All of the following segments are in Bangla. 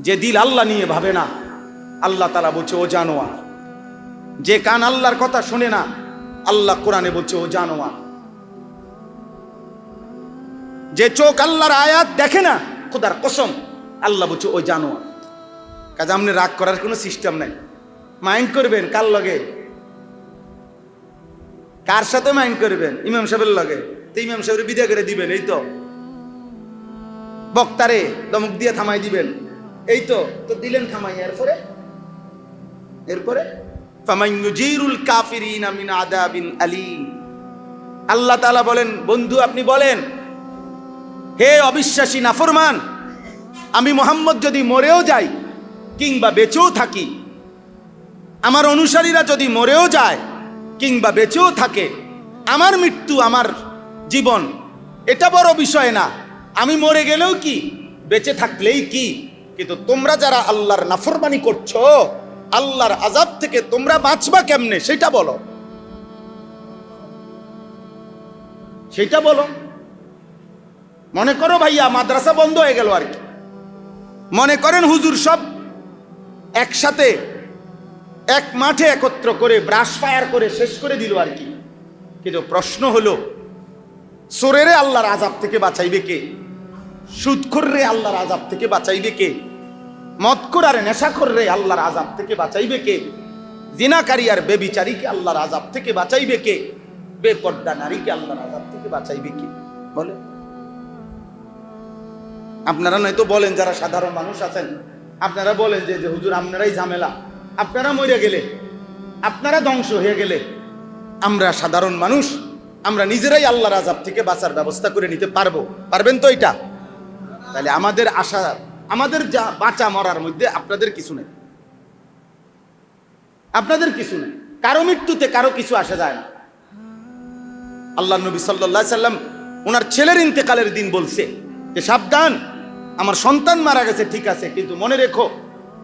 যে দিল আল্লাহ নিয়ে ভাবে না, আল্লাহ তাআলা বলছে ও জানোয়ার। যে কান আল্লাহর কথা শুনে না, আল্লাহ কোরআনে বলছে ও জানোয়ার। যে চোখ আল্লাহর আয়াত দেখে না, খোদার কসম, আল্লাহ বলছে ও জানোয়ার। কাজে আপনি রাগ করার কোনো সিস্টেম নাই। মাইন্ড করবেন কার লগে? কার সাথে মাইন্ড করবেন? ইমাম সাহেবের লগে। তো ইমাম সাহেবের বিদায় করে দিবেন, এই তো। বক্তারে দমক দিয়ে থামাই দিবেন, এই তো। তো দিলেন থামাই, এরপরে ফামাইয়ুজিরুল কাফিরিনা মিন আযাবিন আলীম। আল্লাহ তাআলা বলেন, বন্ধু আপনি বলেন, হে অবিশ্বাসী নাফরমান, আমি মুহাম্মদ যদি মরেও যাই কিংবা বেঁচেও থাকি, আমার অনুসারীরা যদি মরেও যায় কিংবা বেঁচেও থাকে, আমার মৃত্যু আমার জীবন এটা বড় বিষয় না। আমি মরে গেলেও কি, বেঁচে থাকলেই কি, কিন্তু তোমরা যারা আল্লাহর নাফরমানি করছো, আল্লাহর আযাব থেকে তোমরা বাঁচবা কেমনে সেটা বলো, সেটা বলো। মনে করো ভাইয়া মাদ্রাসা বন্ধ হয়ে গেল আর কি, মনে করেন হুজুর সব একসাথে এক মাঠে একত্র করে ব্রাশ ফায়ার করে শেষ করে দিল আর কি। কিন্তু প্রশ্ন হলো, চোরেরে আল্লাহর আযাব থেকে বাঁচাইবে কে? সুদখোররে আল্লাহর আযাব থেকে বাঁচাইবে কে? মদখোর আর নেশাখোররে আল্লাহর আযাব থেকে বাঁচাইবে কে? জিনাকারী আর বেবিচারীকে আল্লাহর আযাব থেকে বাঁচাইবে কে? বেপর্দা নারীকে আল্লাহর আযাব থেকে বাঁচাইবে কে? বলে। আপনারা নয়তো বলেন, যারা সাধারণ মানুষ আছেন, আপনারা বলেন যে হুজুর আপনারাই ঝামেলা, আপনারা মরে গেলে, আপনারা ধ্বংস হয়ে গেলে আমরা সাধারণ মানুষ, আমরা নিজেরাই আল্লাহর আযাব থেকে বাঁচার ব্যবস্থা করে নিতে পারবো। পারবেন তো এটা? তাহলে আমাদের আশা, আমাদের যা বাঁচা মরার মধ্যে আপনাদের কিছু নেই, আপনাদের কিছু নেই। কারো মৃত্যুতে কারো কিছু আসা যায় না। আল্লাহ নবী সাল্লাল্লাহু আলাইহি সাল্লাম ওনার ছেলের ইন্তেকালের দিন বলছে যে সাবধান, আমার সন্তান মারা গেছে ঠিক আছে, কিন্তু মনে রেখো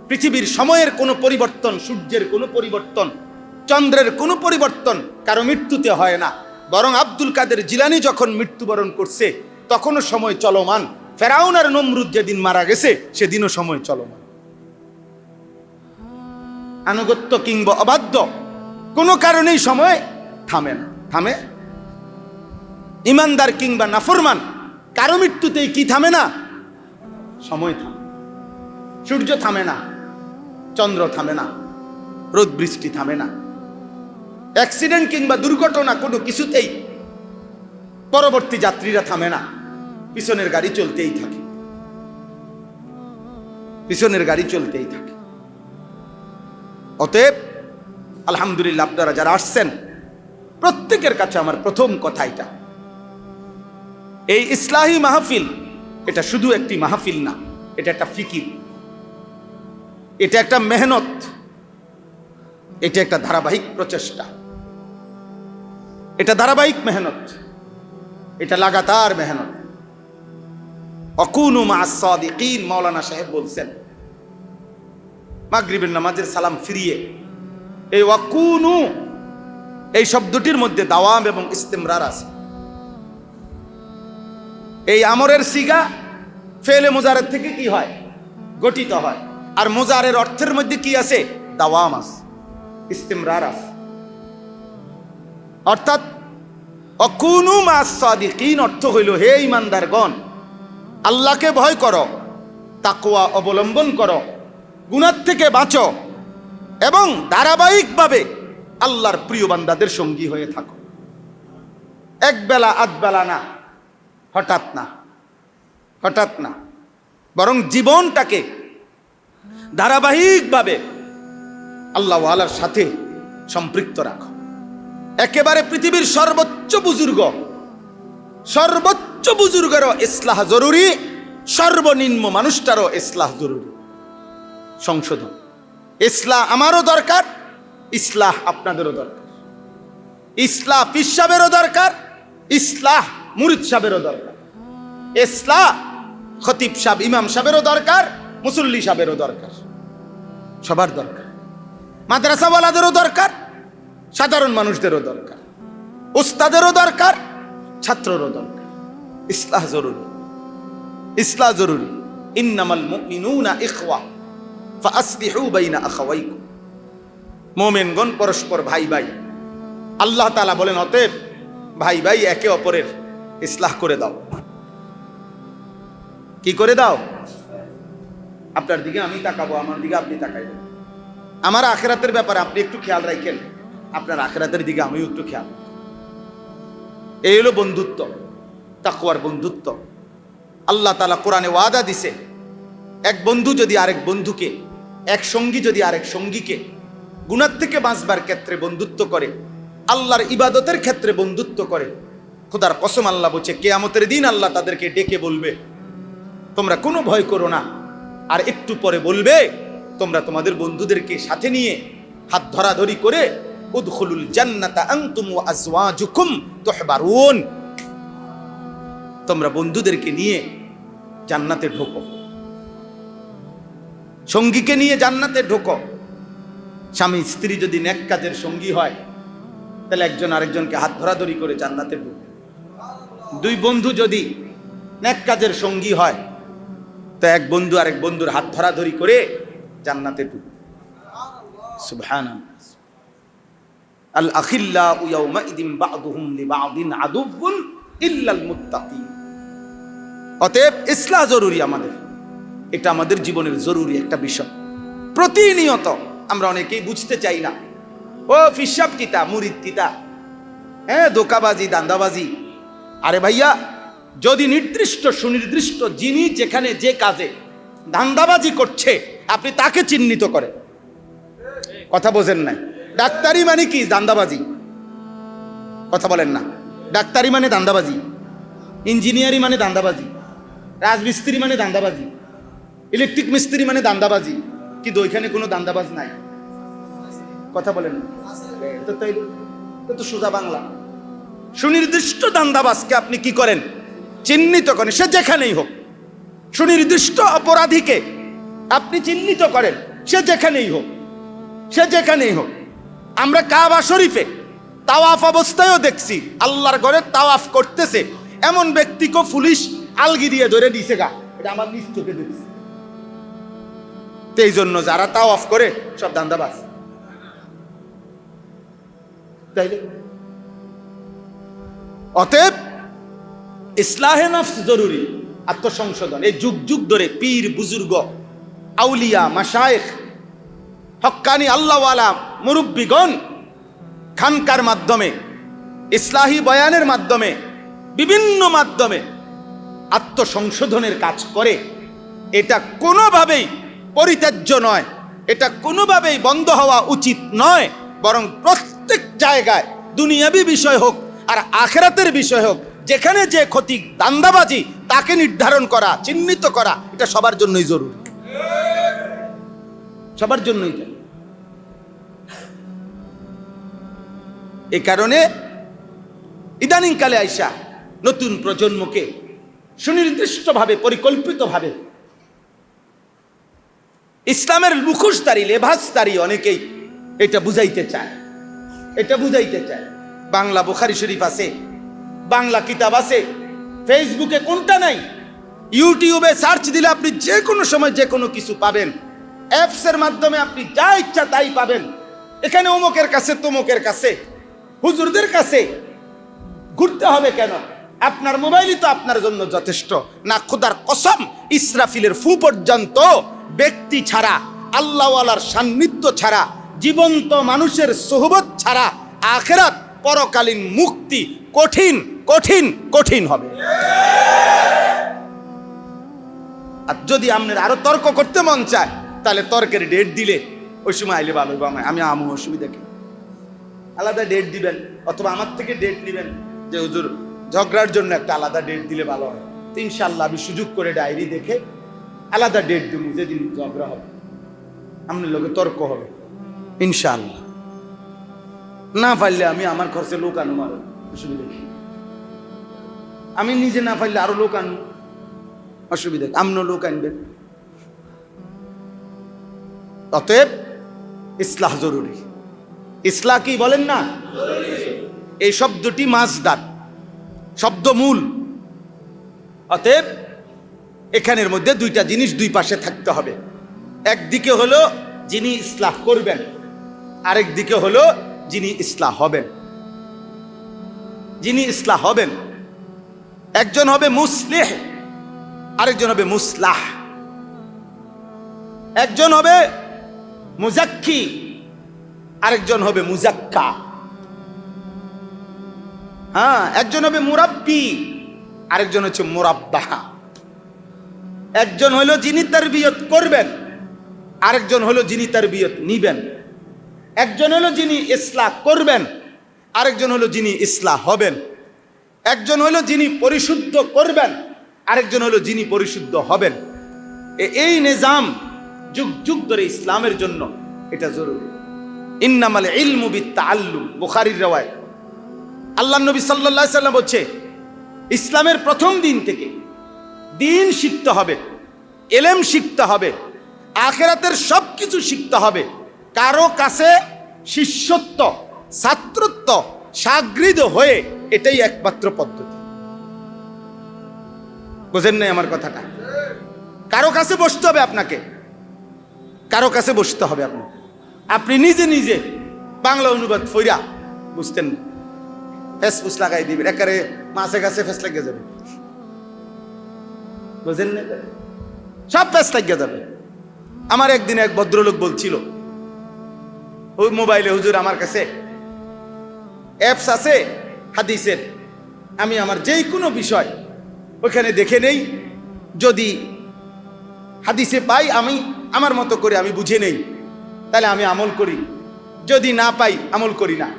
পৃথিবীর সময়ের কোনো পরিবর্তন, সূর্যের কোনো পরিবর্তন, চন্দ্রের কোনো পরিবর্তন কারো মৃত্যুতে হয় না। বরং আব্দুল কাদের জিলানী যখন মৃত্যুবরণ করছে তখনও সময় চলমান। ফেরাউন আর নমরুদ যেদিন মারা গেছে সেদিনও সময় চলমান। আনুগত্য কিংবা অবাধ্য কোনো কারণেই সময় থামে না। থামে? ইমানদার কিংবা নাফরমান কারো মৃত্যুতেই কি থামে না? সময় থামে। সূর্য থামে না, চন্দ্র থামে না, রোদ বৃষ্টি থামে না। অ্যাক্সিডেন্ট কিংবা দুর্ঘটনা কোনো কিছুতেই পরবর্তী যাত্রীরা থামে না, পিছনের গাড়ি চলতেই থাকে, পিছনের গাড়ি চলতেই থাকে। অতএব আলহামদুলিল্লাহ, আপনারা যারা আসছেন প্রত্যেকের কাছে আমার প্রথম কথা এটা, এই ইসলাহি মাহফিল এটা শুধু একটি মাহফিল না, এটা একটা ফিকির, এটা একটা মেহনত, এটা একটা ধারাবাহিক প্রচেষ্টা, এটা ধারাবাহিক মেহনত, এটা লাগাতার মেহনত। অকুনু মা'আস সাদিকিন, মাওলানা সাহেব বলছেন মাগরিবের নামাজের সালাম ফিরিয়ে। এই ওয়াকুনু এই শব্দটির মধ্যে দাওয়াম এবং ইস্তেমরার আছে। এই আমরের সিগা ফেলে মুজারের থেকে কি হয়? গঠিত হয়। আর মুজারের অর্থের মধ্যে কি আছে? দাওয়াম আছে, ইস্তেমরার আছে। অর্থাৎ অকুনু মা'আস সাদিকিন অর্থ হইল, হে ঈমানদারগণ, আল্লাহকে ভয় করো, তাকওয়া অবলম্বন করো, গুনাহ থেকে বাঁচো এবং ধারাবাহিকভাবে আল্লাহর প্রিয় বান্দাদের সঙ্গী হয়ে থাকো। এক বেলা আধ বেলা না, হঠাৎ না, হঠাৎ না, বরং জীবনটাকে ধারাবাহিকভাবে আল্লাহ ওয়ালার সাথে সম্পৃক্ত রাখো। একেবারে পৃথিবীর সর্বোচ্চ বুজুর্গেরও ইসলাহ জরুরি, সর্বনিম্ন মানুষটারও ইসলাহ জরুরি, সংশোধন। ইসলাহ আমারও দরকার, ইসলাহ আপনাদেরও দরকার, ইসলাহ পীর সাহেবেরও দরকার, ইসলাহ মুরিদ সাহেবেরও দরকার, ইসলাহ খতিব সাহেব ইমাম সাহেবেরও দরকার, মুসল্লি সাহেবেরও দরকার, সবার দরকার। মাদ্রাসাওয়ালাদেরও দরকার, সাধারণ মানুষদেরও দরকার, উস্তাদেরও দরকার, ছাত্ররও দরকার। ইসলাহ জরুরি, ইসলাহ জরুরি। ইন্নামাল মুমিনুনা ইখওয়া ফাআসলিহু বাইনা আখাওয়াইকুম। মুমিনগণ পরস্পর ভাই ভাই। আল্লাহ তাআলা বলেন, অতএব ভাই ভাই একে অপরের ইসলাহ করে দাও। কি করে দাও? আপনার দিকে আমি তাকাবো, আমার দিকে আপনি তাকাইবেন। আমার আখিরাতের ব্যাপারে আপনি একটু খেয়াল রাখেন, আপনার আখিরাতের দিকে আমিও একটু খেয়াল। এই হলো বন্ধুত্ব, তাকওয়ার বন্ধুত্ব। আল্লাহ তাআলা কোরআনে ওয়াদা দিছে, এক বন্ধু যদি আরেক বন্ধুকে, এক সঙ্গী যদি আরেক সঙ্গীকে গুনাহ থেকে বাঁচবার ক্ষেত্রে বন্ধুত্ব করে, আল্লাহর ইবাদতের ক্ষেত্রে বন্ধুত্ব করে, খোদার কসম আল্লাহ বলছে কিয়ামতের দিন আল্লাহ তাদেরকে ডেকে বলবে, তোমরা কোনো ভয় করো না। আর একটু পরে বলবে, তোমরা তোমাদের বন্ধুদেরকে সাথে নিয়ে হাত ধরাধরি করে উদখুলুল জান্নাতা আনতুম ওয়া আজওয়াজুকুম তুহবারুন, তোমরা বন্ধুদেরকে নিয়ে জান্নাতে ঢোকো, সঙ্গীকে নিয়ে জান্নাতে ঢোকো। স্বামী স্ত্রী যদি নেক কাজের সঙ্গী হয়, তাহলে একজন আরেকজনকে হাত ধরাধরি করে জান্নাতে ঢোকে। দুই বন্ধু যদি নেক কাজের সঙ্গী হয়, তো এক বন্ধু আরেক বন্ধুর হাত ধরাধরি করে জান্নাতে ঢোকে। সুবহানাল্লাহ। আল আখিল্লাউ ইয়াউমাইদিন বা'দুহুম লিবা'দিন আদুউন ইল্লাল মুত্তাকিন। অতএব ইসলাহ জরুরি আমাদের, এটা আমাদের জীবনের জরুরি একটা বিষয়। প্রতিনিয়ত আমরা অনেকেই বুঝতে চাই না, ও ফিসাব কিতা, মুরিদ কিতা, ধোকাবাজি, দান্দাবাজি। আরে ভাইয়া, যদি নির্দিষ্ট সুনির্দিষ্ট যিনি যেখানে যে কাজে দান্দাবাজি করছে আপনি তাকে চিহ্নিত করেন। কথা বোঝেন নাই? ডাক্তারি মানে কি? দান্দাবাজি। কথা বলেন না। ডাক্তারি মানে দান্দাবাজি, ইঞ্জিনিয়ারি মানে দান্দাবাজি, রাজমিস্ত্রি মানে দান্দাবাজি, ইলেকট্রিক মিস্ত্রি মানে দান্দাবাজি। কিন্তু ওইখানে কোনো দান্দাবাজ নাই। কথা বলেন না। তো সোজা বাংলা। সুনির্দিষ্ট দান্দাবাজকে আপনি কি করেন? চিহ্নিত করেন, সে যেখানেই হোক। সুনির্দিষ্ট অপরাধীকে আপনি চিহ্নিত করেন, সে যেখানেই হোক, সে যেখানেই হোক। আমরা কাবা শরীফে তাওয়াফ অবস্থায়ও দেখছি, আল্লাহর ঘরে তাওয়াফ করতেছে এমন ব্যক্তিকে পুলিশ আলগি দিয়ে ধরে দিছে গা। এটা আমার নিজ চোখে দেখছি। এই জন্য যারা তাওয়াফ করে সব দান্দাবাজ। তাইলে অতএব ইসলাহে নফস জরুরি, আত্মসংশোধন। এই যুগ যুগ ধরে পীর বুজুর্গ, আউলিয়া, মাশায়েখ, হক্কানি আল্লাহওয়ালা মুরব্বিগণ খানকার মাধ্যমে, ইসলাহি বয়ানের মাধ্যমে, বিভিন্ন মাধ্যমে আত্মসংশোধনের কাজ করে। এটা কোনোভাবেই পরিত্যাজ্য নয়, এটা কোনোভাবেই বন্ধ হওয়া উচিত নয়। বরং প্রত্যেক জায়গায়, দুনিয়াবি বিষয় হোক আর আখিরাতের বিষয় হোক, যেখানে যে ক্ষতি, দান্দাবাজি, তাকে নির্ধারণ করা, চিহ্নিত করা, এটা সবার জন্যই জরুরি, সবার জন্যই। এই কারণে ইদানিংকালে আইসা নতুন প্রজন্মকে সুনির্দিষ্টভাবে, পরিকল্পিতভাবে ইসলামের মুখোশধারী, লেবাসধারী অনেকেই এটা বুঝাইতে চায়, এটা বুঝাইতে চায়। বাংলা বুখারী শরীফ আছে, বাংলা কিতাব আছে, ফেসবুকে কোনটা নাই? ইউটিউবে সার্চ দিলে আপনি যে কোনো সময় যে কোনো কিছু পাবেন। অ্যাপসের মাধ্যমে আপনি যা ইচ্ছা তাই পাবেন। এখানে অমুকের কাছে, তমুকের কাছে, হুজুরদের কাছে ঘুরতে হবে কেন? আপনার মোবাইলই তো আপনার জন্য যথেষ্ট। না খোদার কসম, ইসরাফিলের ফু পর্যন্ত ব্যক্তি ছাড়া, আল্লাহওয়ালার সান্নিধ্য ছাড়া, জীবন্ত মানুষের সোহবত ছাড়া আখিরাত, পরকালীন মুক্তি কঠিন কঠিন কঠিন হবে। আর যদি আপনার আরো তর্ক করতে মন চায়, তাহলে তর্কের ডেট দিলে ওই সময় আইলে ভালো হবে। আমি আমু অসুবিধা কি? আলাদা ডেট দিবেন, অথবা আমার থেকে ডেট নেবেন যে হুজুর ঝগড়ার জন্য একটা আলাদা ডেট দিলে ভালো হয়। তো ইনশাল্লাহ আমি সুযোগ করে ডায়েরি দেখে আলাদা ডেট দেবো, যেদিন ঝগড়া হবে, আপনার লোকে তর্ক হবে ইনশাল্লাহ। না পারলে আমি আমার খরচে লোক আনো, মারো, অসুবিধা কি? আমি নিজে না পারলে আরো লোক আনবো, অসুবিধা কি? আপনিও লোক আনবেন। অতএব ইসলাহ জরুরি। ইসলাহ কি বলেন না? এই শব্দটি মাজদার, শব্দ মূল। অতএব এখানের মধ্যে দুইটা জিনিস দুই পাশে থাকতে হবে। একদিকে হলো যিনি ইসলাহ করবেন, আরেক দিকে হলো যিনি ইসলাহ হবেন। যিনি ইসলাহ হবেন, একজন হবে মুসলিহ, আরেকজন হবে মুসলাহ। একজন হবে মুজাক্কি, আরেকজন হবে মুজাক্কা। হ্যাঁ, একজন হবে মুরাব্বি, আরেকজন হচ্ছে মুরাব্বাহ। একজন হলো যিনি তারবিয়ত করবেন, আরেকজন হলো যিনি তারবিয়ত নিবেন। একজন হলো যিনি ইসলাহ করবেন, আরেকজন হলো যিনি ইসলাহ হবেন। একজন হলো যিনি পরিশুদ্ধ করবেন, আরেকজন হলো যিনি পরিশুদ্ধ হবেন। এই নিজাম যুগ যুগ ধরে ইসলামের জন্য এটা জরুরি। ইন্নামাল ইলমু বিত্তাআল্লুম, বুখারীর riwayat। আল্লাহর নবী সাল্লাল্লাহু আলাইহি সাল্লাম বলছে, ইসলামের প্রথম দিন থেকে দিন শিখতে হবে, ইলম শিখতে হবে, আখিরাতের সবকিছু শিখতে হবে। কারো কাছে শিষ্যত্ব, ছাত্রত্ব, শাগরিদ হয়ে এটাই একমাত্র পদ্ধতি। বুঝেন নাই আমার কথাটা? কারো কাছে বসতে হবে আপনাকে, কারো কাছে বসতে হবে আপনাকে। আপনি নিজে নিজে বাংলা অনুবাদ ফইরা বুঝতেন না, ফেসফুস লাগাই দিবেন, একারে মাছে গাছে ফেস লাগিয়ে যাবে। বুঝেন না? সব ফেস লাগিয়ে যাবে। আমার একদিন এক ভদ্রলোক বলছিল, ওই মোবাইলে হুজুর আমার কাছে অ্যাপস আছে হাদিসের, আমি আমার যেই কোনো বিষয় ওখানে দেখে নেই, যদি হাদিসে পাই আমি আমার মতো করে আমি বুঝে নেই, তাহলে আমি আমল করি, যদি না পাই আমল করি না।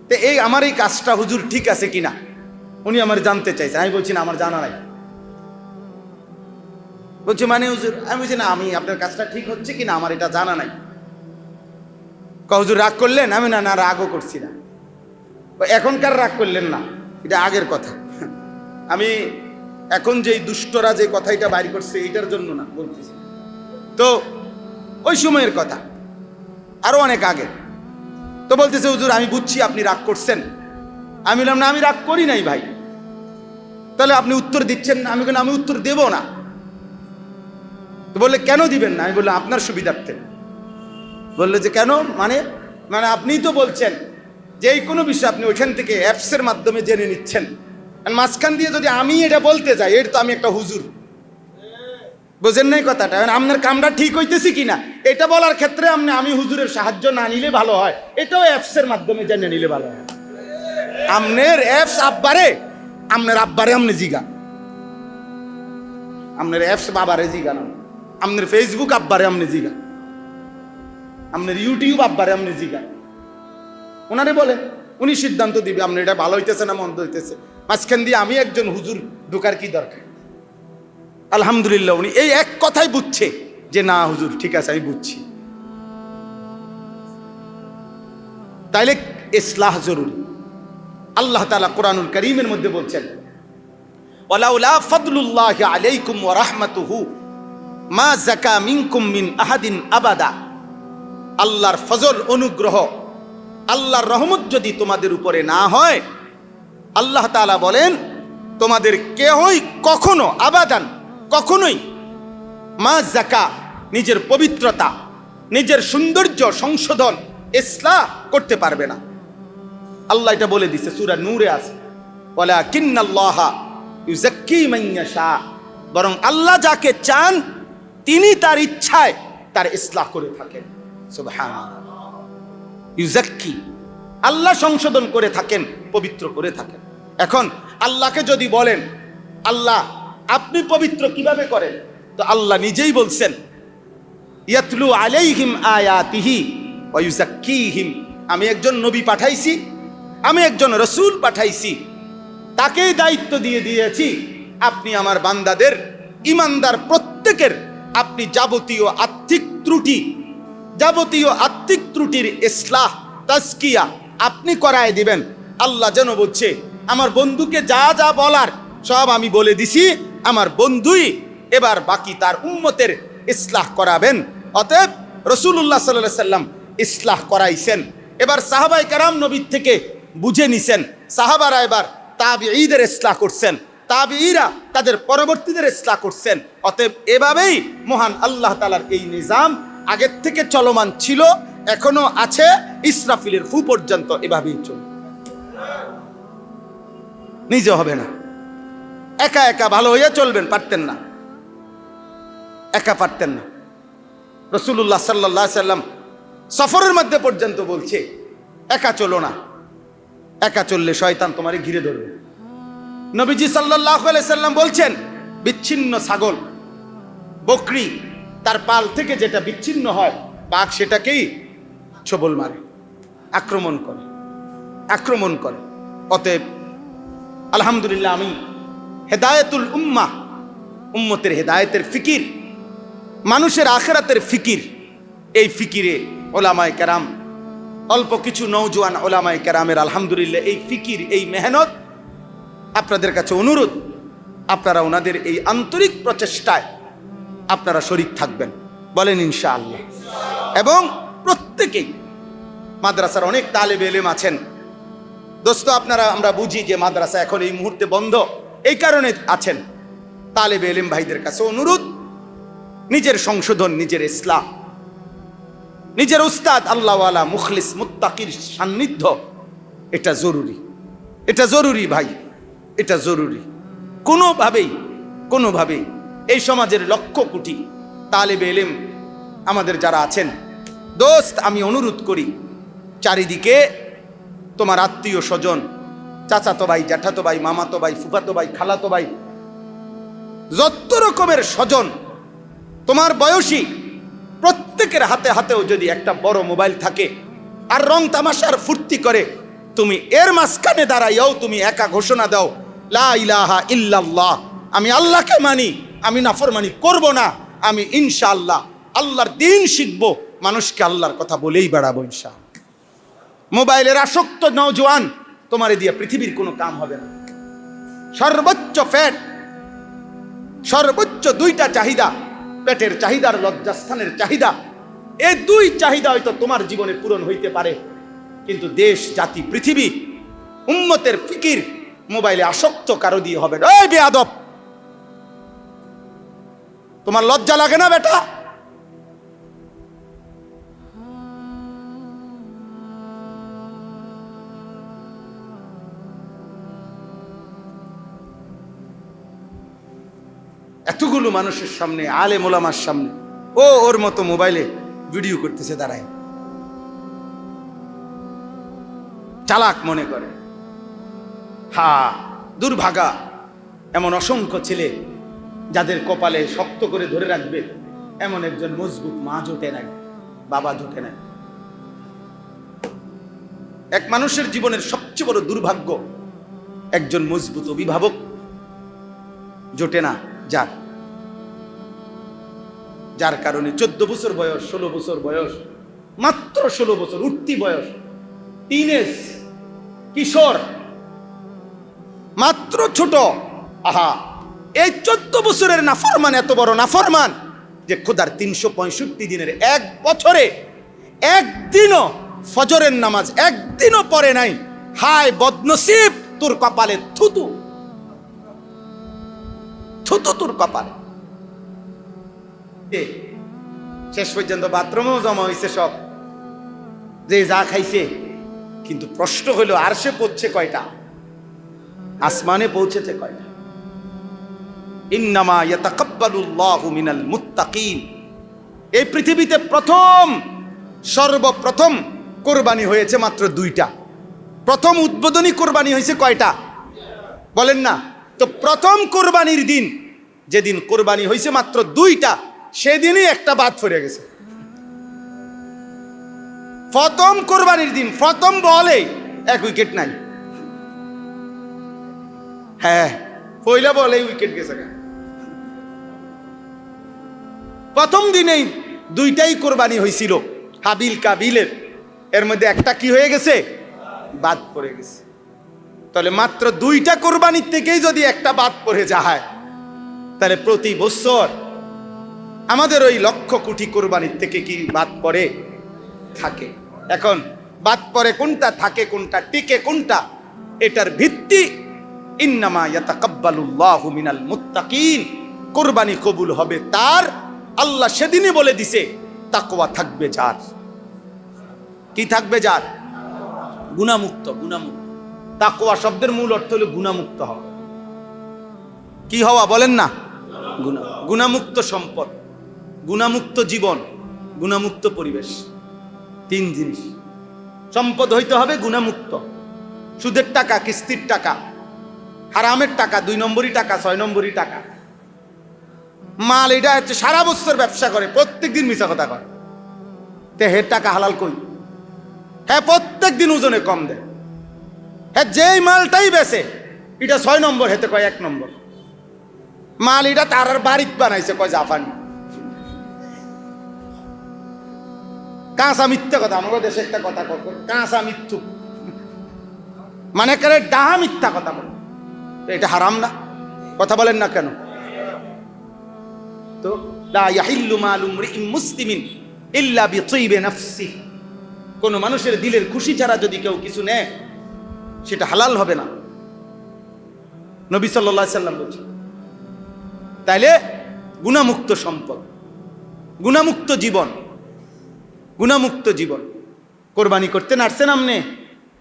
তো এই আমার এই কাজটা হুজুর ঠিক আছে কিনা উনি আমার জানতে চাইছে। আমি বলছি না, আমার জানা নাই। বলছি মানে হুজুর? আমি বলছি না, আমি আপনার কাজটা ঠিক হচ্ছে কিনা আমার এটা জানা নাই। হুজুর রাগ করলেন? আমি না, না রাগও করছি না। এখনকার রাগ করলেন না, এটা আগের কথা। আমি এখন যে দুষ্টরা যে কথাটা বাইর করছে এটার জন্য না বলতেছি, তো ওই সময়ের কথা, আরো অনেক আগে। তো বলতেছে হুজুর আমি বুঝছি আপনি রাগ করছেন। আমি বললাম না, আমি রাগ করি নাই ভাই। তাহলে আপনি উত্তর দিচ্ছেন না? আমি বললাম আমি উত্তর দেব না। তো বললে কেন দিবেন না? আমি বললাম আপনার সুবিধার্থে। বললে যে কেন? মানে মানে আপনিই তো বলছেন যে এই কোনো বিষয় আপনি ওইখান থেকে অ্যাপসের মাধ্যমে জেনে নিচ্ছেন, মাঝখান দিয়ে যদি আমি এটা বলতে যাই, এর তো আমি একটা হুজুর। বোঝেন নাই কথাটা? আপনার কামটা ঠিক হইতেছি কিনা এটা বলার ক্ষেত্রে আমি হুজুরের সাহায্য না নিলে ভালো হয়, এটাও অ্যাপসের মাধ্যমে জেনে নিলে ভালো হয়। আপনার অ্যাপস আব্বারে, আপনার আব্বারে আপনি জিগা, আপনার অ্যাপস বাবারে জিগা না, আপনার ফেসবুক আব্বারে আপনি জিগা, আপনার ইউটিউব আব্বারে আপনি জিগা। ওনারে বলেন, উনি সিদ্ধান্ত দিবে আপনি এটা ভালো হইতেছে না মন্দ হইতেছে। মাঝখান দিয়ে আমি একজন হুজুর ঢোকার কি দরকার? আলহামদুলিল্লাহ উনি এই এক কথাই বুঝছে যে না হুজুর ঠিক আছে, আমি বুঝছি। তাইলে ইসলাহ জরুরি। আল্লাহ তাআলা কোরআনুল কারীমের মধ্যে বলছেন, ওয়ালাউলা ফাদলুল্লাহি আলাইকুম ওয়া রাহমাতুহু মা যাকা মিনকুম মিন আহাদিন আবাদা। আল্লাহর ফজল, অনুগ্রহ, আল্লাহর রহমত যদি তোমাদের উপরে না হয়, আল্লাহ তাআলা বলেন তোমাদের কেহই কখনো, আবাদান কখনোই, মা যাকা নিজের পবিত্রতা, নিজের সৌন্দর্য সংশোধন, ইসলাহ করতে পারবে না। আল্লাহ এটা বলে দিছে, সূরা নূরে আছে, ওয়ালাকিন্নাল্লাহা ইউযাক্কি মান ইয়াশা। বরং আল্লাহ যাকে চান তিনি তার ইচ্ছায় তার ইসলাহ করে থাকেন। সুবহানাল্লাহ। ইউযাক্কি, আল্লাহ সংশোধন করে থাকেন, পবিত্র করে থাকেন। এখন আল্লাহকে যদি বলেন আল্লাহ আপনি পবিত্র কিভাবে করেন, তো আল্লাহ নিজেই বলছেন, ইয়াতলু আলাইহিম আয়াতিহি ওয়া ইউযাক্কিহিম। আমি একজন নবী পাঠাইছি, আমি একজন রাসূল পাঠাইছি, তাকেই দায়িত্ব দিয়ে দিয়েছি আপনি আমার বান্দাদের, ঈমানদার প্রত্যেকের আপনি যাবতীয় আত্মিক ত্রুটি, যাবতীয় আত্মিক ত্রুটির ইসলাহ, তাজকিয়া আপনি করায় দিবেন। আল্লাহ যেন বলছে আমার বন্ধুকে যা যা বলার সব আমি বলে দিছি, আমার বন্ধুই এবার বাকি তার উম্মতের ইসলাহ করাবেন। অতএব রাসূলুল্লাহ সাল্লাল্লাহু আলাইহি সাল্লাম ইসলাহ করাইছেন। এবার সাহাবায়ে কেরাম নবীর থেকে বুঝে নিছেন, সাহাবারা এবার তাবিঈদের ইসলাহ করছেন, তাবিঈরা তাদের পরবর্তীদের ইসলাহ করছেন। অতএব এভাবেই মহান আল্লাহ তাআলার এই নিজাম আগের থেকে চলমান ছিল, এখনো আছে, ইসরাফিলের ফু পর্যন্ত এভাবেই চলবে। নিজে হবে না, একা একা ভালো হইয়া চলবেন, পারতেন না, একা পারতেন না। রাসূলুল্লাহ সাল্লাল্লাহু আলাইহি সাল্লাম সফরের মধ্যে পর্যন্ত বলছে একা চলো না, একা চললে শয়তান তোমারে ঘিরে ধরবে। নবীজি সাল্লাল্লাহু আলাইহি সাল্লাম বলছেন বিচ্ছিন্ন ছাগল, বকরি, তার পাল থেকে যেটা বিচ্ছিন্ন হয়, বাঘ সেটাকেই ছোবল মারে, আক্রমণ করে। অতএব আলহামদুলিল্লাহ, আমি হেদায়েতুল উম্মাহ, উম্মতের হেদায়েতের ফিকির, মানুষের আখিরাতের ফিকির, এই ফিকিরে ওলামায়ে কেরাম, অল্প কিছু নওজোয়ান ওলামায়ে কেরামের আলহামদুলিল্লাহ এই ফিকির, এই মেহনত, আপনাদের কাছে অনুরোধ, আপনারা ওনাদের এই আন্তরিক প্রচেষ্টায় আপনারা শরীক থাকবেন, বলেন ইনশাআল্লাহ। এবং প্রত্যেকেই, মাদ্রাসার অনেক তালেবে ইলম আছেন দোস্ত, আমরা বুঝি যে মাদ্রাসা এখন এই মুহূর্তে বন্ধ, এই কারণে আছেন। তালেবে ইলম ভাইদের কাছে অনুরোধ, নিজের সংশোধন, নিজের ইসলাহ, নিজের উস্তাদ আল্লাহওয়ালা মুখলিস মুত্তাকির সান্নিধ্য, এটা জরুরি ভাই, এটা জরুরি। কোনোভাবেই এই সমাজের লক্ষ কোটি তালেবে ইলম আমাদের যারা আছেন, দোস্ত আমি অনুরোধ করি, চারিদিকে তোমার আত্মীয় স্বজন, চাচাতো ভাই, জ্যাঠাতো ভাই, মামাতো ভাই, ফুফাতো ভাই, খালাতো ভাই, যত রকমের স্বজন তোমার বয়সী, প্রত্যেকের হাতেও যদি একটা বড় মোবাইল থাকে আর রং তামাশার ফুর্তি করে, তুমি এর মাঝখানে দাঁড়াইয়াও তুমি একা ঘোষণা দাও, লা ইলাহা ইল্লাল্লাহ, আমি আল্লাহকে মানি, আমি নাফরমানি করব না, আমি ইনশাআল্লাহ আল্লাহর দ্বীন শিখবো, মানুষকে আল্লাহর কথা বলেই বেড়াবো ইনশাআল্লাহ। মোবাইলের আসক্ত নওজোয়ান, তোমারে দিয়ে পৃথিবীর কোনো কাম হবে না। সর্বোচ্চ ফ্যাট, সর্বোচ্চ দুইটা চাহিদা, পেটের চাহিদা আর লজ্জাস্থানের চাহিদা, এই দুই চাহিদা হয়তো তোমার জীবনে পূরণ হইতে পারে, কিন্তু দেশ, জাতি, পৃথিবী, উম্মতের ফিকির মোবাইলে আসক্ত কারো দিয়ে হবে না। এই বেয়াদব, তোমার লজ্জা লাগে না বেটা? এতগুলো মানুষের সামনে, আলেম ওলামার সামনে, ওর মতো মোবাইলে ভিডিও করতেছে, দাঁড়ায় চালাক মনে করে। দুর্ভাগা, এমন অসংখ্য ছেলে যাদের কপালে শক্ত করে ধরে রাখবে এমন একজন মজবুত মা জোটে নাই, বাবা জোটে নাই। এক মানুষের জীবনের সবচেয়ে বড় দুর্ভাগ্য, একজন মজবুত অভিভাবক জোটে না, যার কারণে 14 বছর বয়স, 16 বছর বয়স, মাত্র 16 বছর উঠতি বয়স, টিনেজ, কিশোর, মাত্র ছোট, এই 14 বছরের নাফরমান এত বড় নাফরমান যে খোদার 365 দিনের এক বছরে একদিনও ফজরের নামাজ একদিনও পড়ে নাই। হায় বদনসিব, তোর কপালে থুতু তোর কপালে। শেষ পর্যন্ত বাথরুমেও জমা হয়েছে সব, যে যা খাইছে। কিন্তু প্রশ্ন হলো, আরশে পৌঁছে কয়টা? আসমানে পৌঁছেছে কয়টা? ইন্নামা ইয়াতাকাব্বালুল্লাহু মিনাল মুত্তাকিন। এই পৃথিবীতে সর্বপ্রথম কোরবানি হয়েছে মাত্র 2টা। প্রথম উদ্বোধনী কোরবানি হয়েছে কয়টা বলেন না? তো প্রথম কোরবানির দিন, যেদিন কোরবানি হয়েছে মাত্র 2টা, সেদিনই একটা বাদ পড়ে গেছে। প্রথম কোরবানির দিন, প্রথম বলে 1 উইকেট নাই। পয়লা বলে উইকেট গেছে। প্রথম দিনেই 2টাই কোরবানি হয়েছিল হাবিল কাবিলের, এর মধ্যে একটা কি হয়ে গেছে? বাদ পড়ে গেছে। তাহলে মাত্র 2টা কোরবানির থেকেই যদি একটা বাদ পড়ে যায়, তাহলে প্রতি বছর আমাদের ওই লক্ষ কোটি কোরবানির থেকে কি বাদ পড়ে? থাকে। এখন বাদ পড়ে কোনটা, থাকে কোনটা, টিকে কোনটা, এটার ভিত্তি ইন্নামা ইয়াতাকাব্বালুল্লাহু মিনাল মুত্তাকিন, কুরবানি কবুল হবে তার, আল্লাহ সেদিনই বলে দিছে তাকওয়া থাকবে যার। কি থাকবে যার? গুনাহমুক্ত। গুনাহমুক্ত, তাকওয়া শব্দের মূল অর্থ হলো গুনাহমুক্ত হওয়া। কি হওয়া বলেন না? গুনাহমুক্ত সম্পদ, গুনাহমুক্ত জীবন, গুনাহমুক্ত পরিবেশ, তিন জিনিস। সম্পদ হইতে হবে গুনাহমুক্ত। সুদের টাকা, কিস্তির টাকা, হারামের টাকা, 2 নম্বরই টাকা, 6 নম্বরই টাকা। মাল এটা হচ্ছে সারা বছর ব্যবসা করে, প্রত্যেকদিন মিছা কথা কয়, তে হের টাকা হালাল কই? হ্যাঁ, প্রত্যেক দিন ওজনে কম দেয়। হ্যাঁ, যেই মালটাই বেচে এটা 6 নম্বর, হেতে কয় 1 নম্বর। মাল এটা তার বাড়িত বানাইছে, কয় জাপানি। কাঁচা মিথ্যা কথা, আমাদের দেশে একটা কথা কয় কাঁচা মিথ্যু, মানে করে ডাহা মিথ্যা কথা বলে। এটা হারাম না? কথা বলেন না কেন? তো লা ইয়াহিল্লু মালু ইমরিইন মুসলিমিন ইল্লা বিতিয়্যিবি নাফসিহি, কোন মানুষের দিলের খুশি ছাড়া যদি কেউ কিছু নেয় সেটা হালাল হবে না, নবী সাল্লাল্লাহু আলাইহি সাল্লাম বলেছেন। তাইলে গুনাহমুক্ত সম্পদ, গুনাহমুক্ত জীবন, গুনাহমুক্ত জীবন। কোরবানি করতে নাড়ছেন আপনি?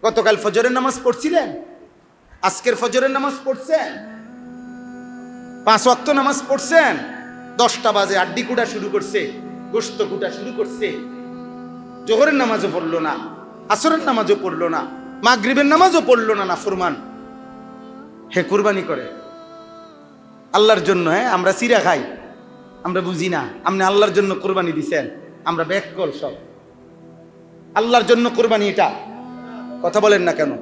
গতকাল ফজরের নামাজ পড়ছিলেন? আজকের ফজরের নামাজ পড়ছেন? 5 ওয়াক্ত নামাজ পড়ছেন? 10টা বাজে আড্ডি কুটা শুরু করছে, গোশত কুটা শুরু করছে। জোহরের নামাজও পড়লো না, আসরের নামাজও পড়লো না, মাগরিবের নামাজও পড়লো না, নাফরমান। হে কুরবানি করে আল্লাহর জন্য। হ্যাঁ, আমরা চিরা খাই, আমরা বুঝি না। আপনি আল্লাহর জন্য কোরবানি দিছেন, আমরা ব্যাককল সব। আল্লাহর জন্য কোরবানি এটা। কথা বলেন না কেন?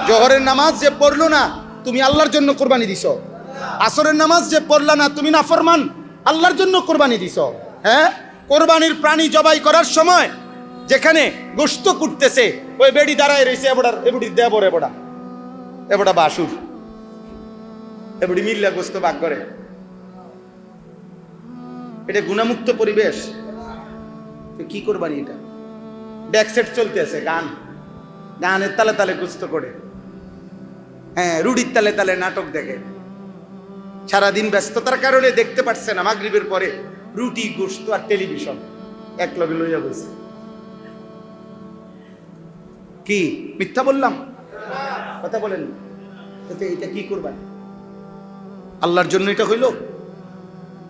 জোহরের নামাজ যে পড়লো না, তুমি আল্লাহর জন্য কোরবানি দিছ। আসরের নামাজ যে পড়লা না, তুমি নাফরমান, আল্লাহর জন্য কোরবানি দিছ। হ্যাঁ, কোরবানির প্রাণী জবাই করার সময় যেখানে গোশত কুটতেছে, ওই বেড়ি দাঁড়ায় রয়েছে, এবড়ি দেবর, এবড়া বাসুর, এবড়ি মিল্লা গোশত ভাগ করে। এটা গুনাহমুক্ত পরিবেশ। কি কোরবানি এটা? ব্যাকসেট চলতেছে, গানের তালে তালে গোশত করে, হ্যাঁ, রুডির তালে তালে নাটক দেখে। সারাদিন ব্যস্ততার কারণে দেখতে পারছে না, মাগরিবের পরে রুটি, গোশত আর টেলিভিশন এক লগে লইয়া বসে। কি মিথ্যা বললাম? কথা বলেন। এটা কি করবেন? আল্লাহর জন্য এটা হইল?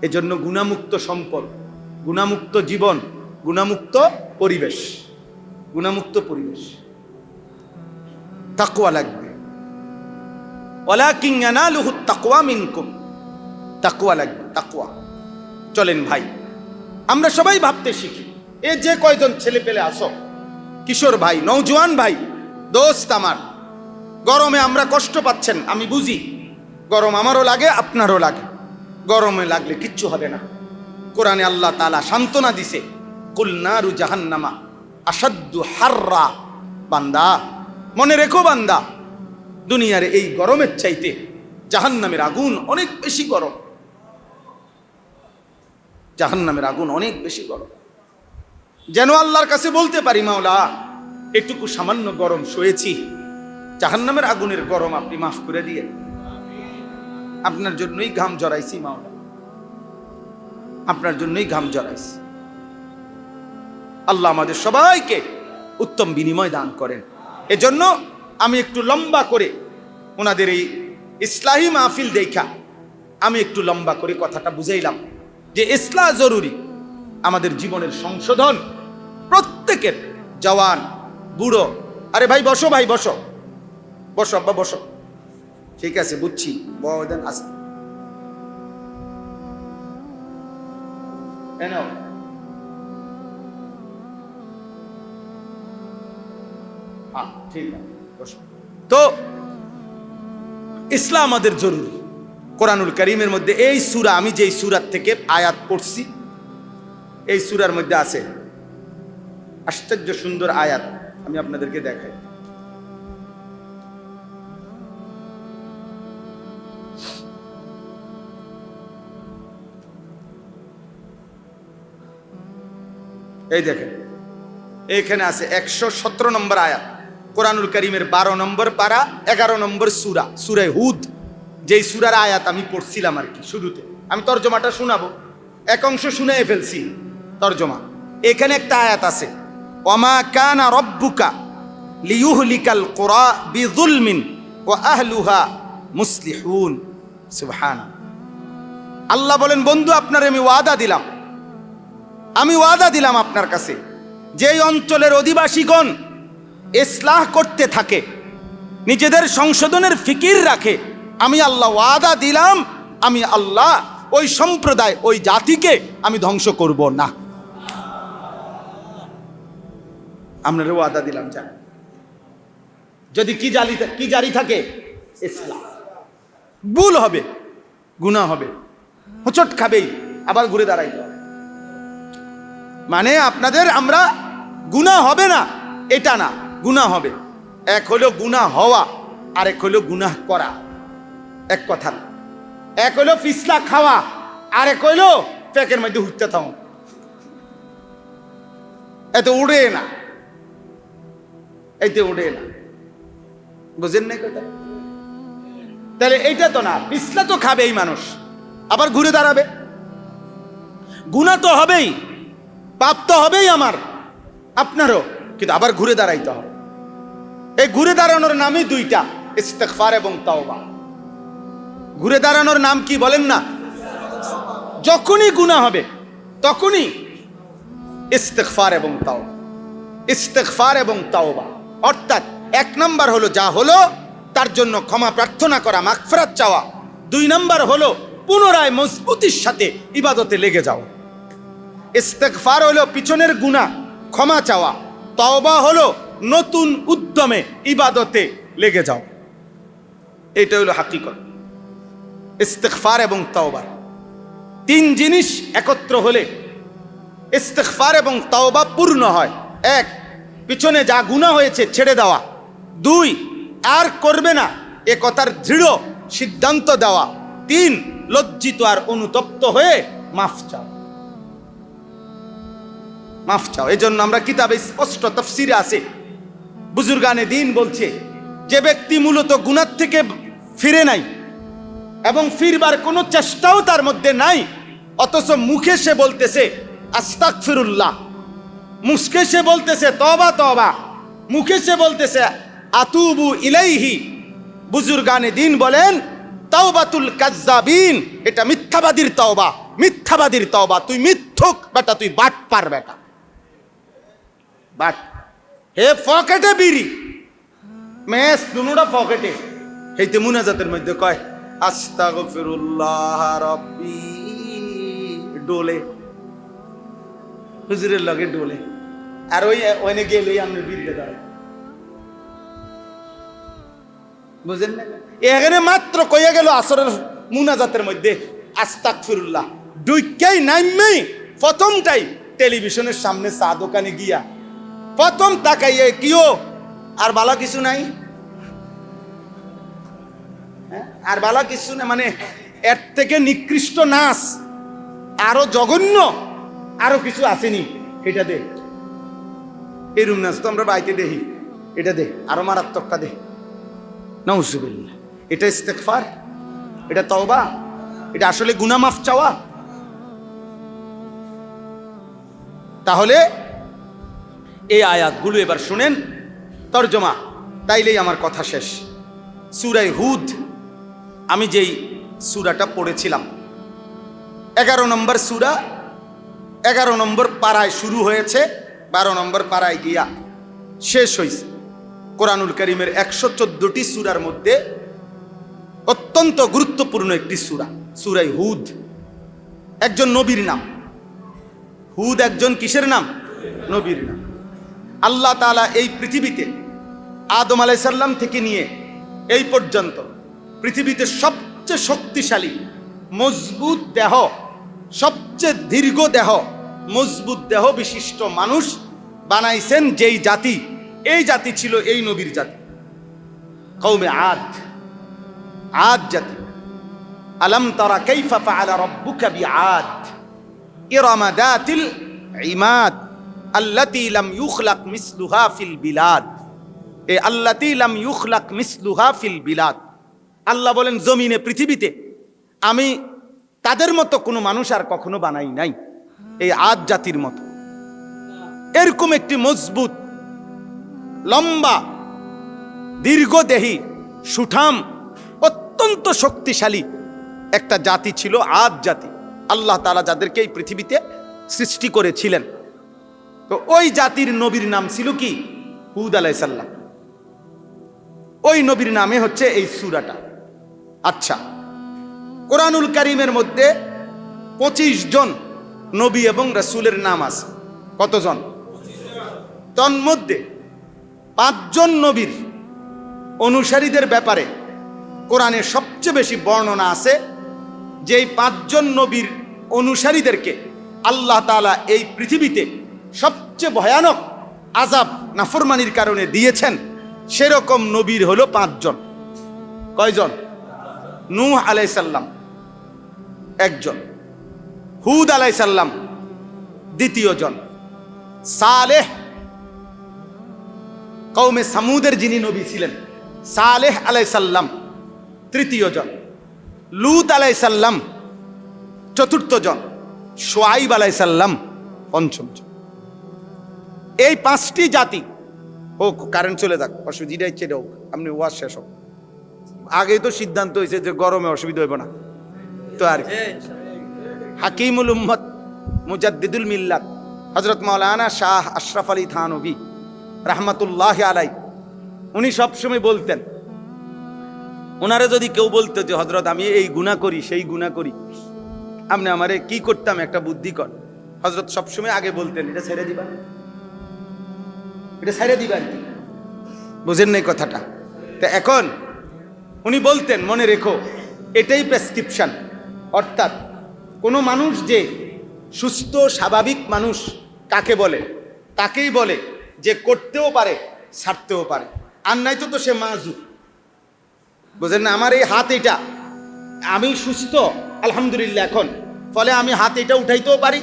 এজন্য গুনাহমুক্ত সম্পদ, গুনাহমুক্ত জীবন, গুনাহমুক্ত পরিবেশ, গুনাহমুক্ত পরিবেশ। তাকওয়া লাগবে। ওয়ালাকিন ইয়ানালুহুত তাকওয়া মিনকুম, তাকওয়া লাগবে, তাকওয়া। চলেন ভাই, আমরা সবাই ভাবতে শিখি। এই যে কয়জন ছেলে পেলে আসো, কিশোর ভাই, নওজোয়ান ভাই, দোস্ত আমার, গরমে আমরা কষ্ট পাচ্ছেন, আমি বুঝি। গরম আমারও লাগে, আপনারও লাগে। গরমে লাগলে কিচ্ছু হবে না। কোরআনে আল্লাহ তাআলা সান্ত্বনা দিছে, কুল নারু জাহান্নামা আসাদ্দু হাররা। বান্দা, মনে রেখো বান্দা, দুনিয়ার এই গরমের চাইতে জাহান্নামের আগুন অনেক বেশি গরম। জাহান্নামের আগুন অনেক বেশি গরম। যেন আল্লাহর কাছে বলতে পারি, মাওলা, এটুকু সামান্য গরম সয়েছি, জাহান্নামের আগুনের গরম আপনি মাফ করে দিয়ে, আপনার জন্যই ঘাম জড়াইছি মাওলা, আপনার জন্যই ঘাম জড়াইছি। আল্লাহ আমাদের সবাইকে উত্তম বিনিময় দান করেন। এজন্য আমি একটু লম্বা করে ওনাদের এই ইসলাহি মাহফিল দেখা আমি একটু লম্বা করে কথাটা বুঝাইলাম যে ইসলাহ জরুরি, আমাদের জীবনের সংশোধন প্রত্যেকের, জওয়ান বুড়ো। আরে ভাই বসো, ভাই বসো, বসো আব্বা বসো। ঠিক আছে, বুঝছি, বদেন আসতে। ঠিক আছে, বসো। তো ইসলাম আমাদের জরুরি। কোরআনুল কারীমের মধ্যে এই সূরা, আমি যেই সূরার থেকে আয়াত পড়ছি, এই সূরার মধ্যে আছে আশ্চর্য সুন্দর আয়াত, আমি আপনাদেরকে দেখাই। এই দেখেন, এইখানে আছে 117 নম্বর আয়াত, কোরআনুল কারীমের 12 নম্বর পারা, 11 নম্বর সূরা, সূরা হুদ। যেই সূরার আয়াত আমি পড়ছিলাম আর কি শুরুতে, আমি তর্জমাটা শোনাবো, এক অংশ শুনে ফেলছি তর্জমা। এখানে একটা আয়াত আছে, ওয়ামা কানা রব্বুকা লিয়ুহলিকাল কুরা বিযুলমিন ওয়া আহলুহা মুসলিহুন। সুবহানাল্লাহ। আল্লাহ বলেন, বন্ধু আপনার আমি ওয়াদা দিলাম আপনার কাছে, যেই অঞ্চলের অধিবাসীগণ ইসলাহ করতে থাকে, নিজেদের সংশোধনের ফিকির রাখে, আমি আল্লাহ ওয়াদা দিলাম, আমি আল্লাহ ওই সম্প্রদায়, ওই জাতিকে আমি ধ্বংস করব না। আপনারা ওয়াদা দিলাম, যা যদি কি জারি থাকে, ইসলাম, ভুল হবে, গুনাহ হবে, হোঁচট খাবেই, আবার ঘুরে দাঁড়াইতে হবে। মানে আপনাদের আমরা গুনাহ হবে না এটা না, গুনাহ হবে। এক হলো গুনাহ হওয়া, আর এক হলো গুনাহ করা, এক কথা না। এক হলো ফিসলা খাওয়া, আর এক হইলো পেকের মধ্যে হুইতে থাও, এত উড়ে না, এইতে উড়ে না, বুঝেন না কথা? তাহলে এইটা তো না, ফিসলা তো খাবে এই মানুষ, আবার ঘুরে দাঁড়াবে, গুনাহ তো হবেই, পাপ তো হবেই আমার আপনারও, কিন্তু আবার ঘুরে দাঁড়াইতে হবে। এই ঘুরে দাঁড়ানোর নামই দুইটা, ইস্তেগফার এবং তাওবা। ঘুরে দাঁড়ানোর নাম কি বলেন না? যখনই গুনাহ হবে তখনই ইস্তেগফার এবং তাওবা, ইস্তেগফার এবং তাওবা। অর্থাৎ এক নাম্বার হলো যা হলো তার জন্য ক্ষমা প্রার্থনা করা, মাগফিরাত চাওয়া। দুই নাম্বার হলো পুনরায় মজবুতির সাথে ইবাদতে লেগে যাও। ইস্তেগফার হলো পিছনের গুনাহ ক্ষমা চাওয়া, তাওবা হলো নতুন উদ্যমে ইবাদতে লেগে যাও। এটা হলো হাকিকত। ইস্তেগফার এবং তাওবা তিন জিনিস একত্র হলে ইস্তেগফার এবং তাওবা পূর্ণ হয়। এক, পিছনে যা গুনাহ হয়েছে ছেড়ে দেওয়া। দুই, আর করবে না এ কথার দৃঢ় সিদ্ধান্ত দেওয়া। তিন, লজ্জিত আর অনুতপ্ত হয়ে মাফ চাও, মাফ চাও। এই জন্য আমরা কিতাবে স্পষ্ট তাফসিরে আছে, বুজুর্গানে দিন বলছে, যে ব্যক্তি মূলত গুনাহ থেকে ফিরে নাই এবং ফিরবার কোনো চেষ্টাও তার মধ্যে নাই, অথচ মুখে সে বলতেছে আস্তাগফিরুল্লাহ, মুখে সে বলতেছে তওবা তওবা, মুখে সে বলতেছে আতুবু ইলাইহি, বুজুর্গানে দিন বলেন তাওবাতুল কাজ্জাবিন, এটা মিথ্যাবাদীর তওবা, মিথ্যাবাদীর তওবা। তুই মিথ্যুক বেটা, তুই বাটপার বেটা, বাট। হে পকেটে বিড়ি মেস দুনুটা পকেটে, হেইতে মুনাজাতের মধ্যে কয় আস্তাগফিরুল্লাহ রাব্বি, ডোলে, হুজুরের লগে ডোলে, আর ওইনে গেলেই আমরা বিড়িটা দাঁড়াই, বুঝেন না? এখানে মাত্র কইয়া গেল আসরের মুনাজাতের মধ্যে আস্তাগফিরুল্লাহ, দুইটাই নাইমেই প্রথমটাই টেলিভিশনের সামনে চা দোকানে গিয়া প্রথম তাকাইয়ে কিও আর বালা কিছু নাই, আর বালা কিছু না, মানে এর থেকে নিকৃষ্ট নাচ আরো জঘন্য আরো কিছু আসেনি, এটা দে। এরম নাচ তো আমরা বাইতে দেখি, এটা দে, আরো মারাত্মকটা দে, নাউজুবিল্লাহ। এটা ইস্তেগফার, এটা তওবা, এটা আসলে গুনাহ মাফ চাওয়া। তাহলে এই আয়াতগুলো এবার শুনেন তরজমা, তাইলেই আমার কথা শেষ। সূরা হুদ, আমি যেই সূরাটা পড়েছিলাম 11 নম্বর সূরা, 11 নম্বর পারায় শুরু হয়েছে, 12 নম্বর পারায় গিয়া শেষ হয়েছে। কোরআনুল কারীমের 114টি সূরার মধ্যে অত্যন্ত গুরুত্বপূর্ণ একটি সূরা, সূরা হুদ। একজন নবীর নাম হুদ, একজন কিসের নাম? নবীর নাম। আল্লাহ তাআলা এই পৃথিবীতে আদম আলাইহিস সালাম থেকে নিয়ে এই পর্যন্ত পৃথিবীতে সবচেয়ে শক্তিশালী মজবুত দেহ, সবচেয়ে দীর্ঘ দেহ, মজবুত দেহ বিশিষ্ট মানুষ বানাইছেন যেই জাতি, এই জাতি ছিল এই নবীর জাতি, কওমে আদ, আদ জাতি। আলাম তারা কাইফা ফাআলা রাব্বুকা বিআদ ইরামা যাতিল ইমাদ আল্লাতী লাম ইউখলাক মিসলুহা ফিল বিলাদ। এই আল্লাতী লাম ইউখলাক মিসলুহা ফিল বিলাদ, আল্লাহ বলেন জমিনে পৃথিবীতে আমি তাদের মতো কোনো মানুষ আর কখনো বানাই নাই, এই আদ জাতির মতো। এরকম একটি মজবুত, লম্বা, দীর্ঘদেহী, সুঠাম, অত্যন্ত শক্তিশালী একটা জাতি ছিল আদ জাতি। আল্লাহ তাআলা যাদেরকে এই পৃথিবীতে সৃষ্টি করেছিলেন, তো ওই জাতির নবীর নাম ছিল কি? হুদ আলাইহিস সালাম। ওই নবীর নামে হচ্ছে এই সূরাটা। আচ্ছা, কোরআনুল কারীমের মধ্যে 25 জন নবী এবং রাসূলের নাম আছে। কতজন? তন্মধ্যে 5 জন নবীর অনুসারীদের ব্যাপারে কোরআনে সবচেয়ে বেশি বর্ণনা আছে, যে এই 5 জন নবীর অনুসারীদেরকে আল্লাহ তাআলা এই পৃথিবীতে সবচেয়ে ভয়ানক আযাব নাফরমানির কারণে দিয়েছেন। সেরকম নবীর হলো 5 জন। কয়জন? নূহ আলাইহিস সালাম একজন, হুদ আলাইহিস সালাম দ্বিতীয় জন, সালেহ কওমে সামুদের যিনি নবী ছিলেন সালেহ আলাইহিস সালাম তৃতীয় জন, লূত আলাইহিস সালাম চতুর্থ জন, শুআইব আলাইহিস সালাম পঞ্চম জন। এই 5টি জাতি হোক, কারেন্ট চলে যাক, অসুবিধা ইচ্ছে হোক, আপনি ওয়াজ শেষ হোক। আগেই তো সিদ্ধান্ত হয়েছে যে গরমে অসুবিধা হইব না, তো আর হাকিমুল উম্মত মুজাদ্দিদুল মিল্লাত হযরত মাওলানা শাহ আশরাফ আলী থানভী রাহমাতুল্লাহ আলাই, উনি সবসময় বলতেন, ওনারা যদি কেউ বলতো যে হযরত আমি এই গুনাহ করি সেই গুনাহ করি, আপনি আমারে কি করতাম একটা বুদ্ধি কর, হযরত সবসময় আগে বলতেন এটা ছেড়ে দিবা, এটা ছেড়ে দিবা। বুঝেন নাই কথাটা? তো এখন উনি বলতেন মনে রেখো এটাই প্রেসক্রিপশন, অর্থাৎ কোনো মানুষ যে সুস্থ স্বাভাবিক মানুষ কাকে বলে? তাকেই বলে যে করতেও পারে ছাড়তেও পারে, আর নাই তো সে মাজুর। বুঝেন না? আমার এই হাত এটা, আমি সুস্থ আলহামদুলিল্লাহ এখন, ফলে আমি হাত এটা উঠাইতেও পারি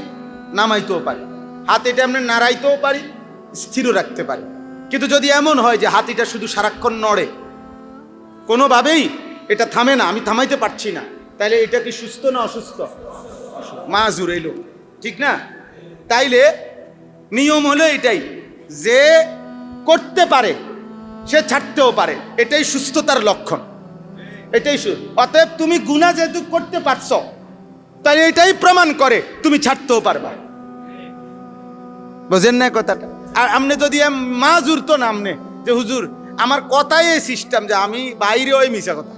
নামাইতেও পারি, হাত এটা আমরা নাড়াইতেও পারি স্থিরও রাখতে পারি। কিন্তু যদি এমন হয় যে হাত এটা শুধু সারাক্ষণ নড়ে, কোনোভাবেই এটা থামে না, আমি থামাইতে পারছি না, তাইলে এটা কি সুস্থ না অসুস্থ? মাজুর এলো, ঠিক না? তাইলে নিয়ম হলো এটাই, যে করতে পারে সে ছাড়তেও পারে, এটাই সুস্থতার লক্ষণ, এটাই অতএব তুমি গুনাহ যেহেতু করতে পারছো, তাই এটাই প্রমাণ করে তুমি ছাড়তেও পারবা। বুঝেন না কথাটা? আর আমনে যদি মাজুর তো নামনে যে হুজুর আমার কথাই এই সিস্টেম যে আমি বাইরে ওই মিশা কথা,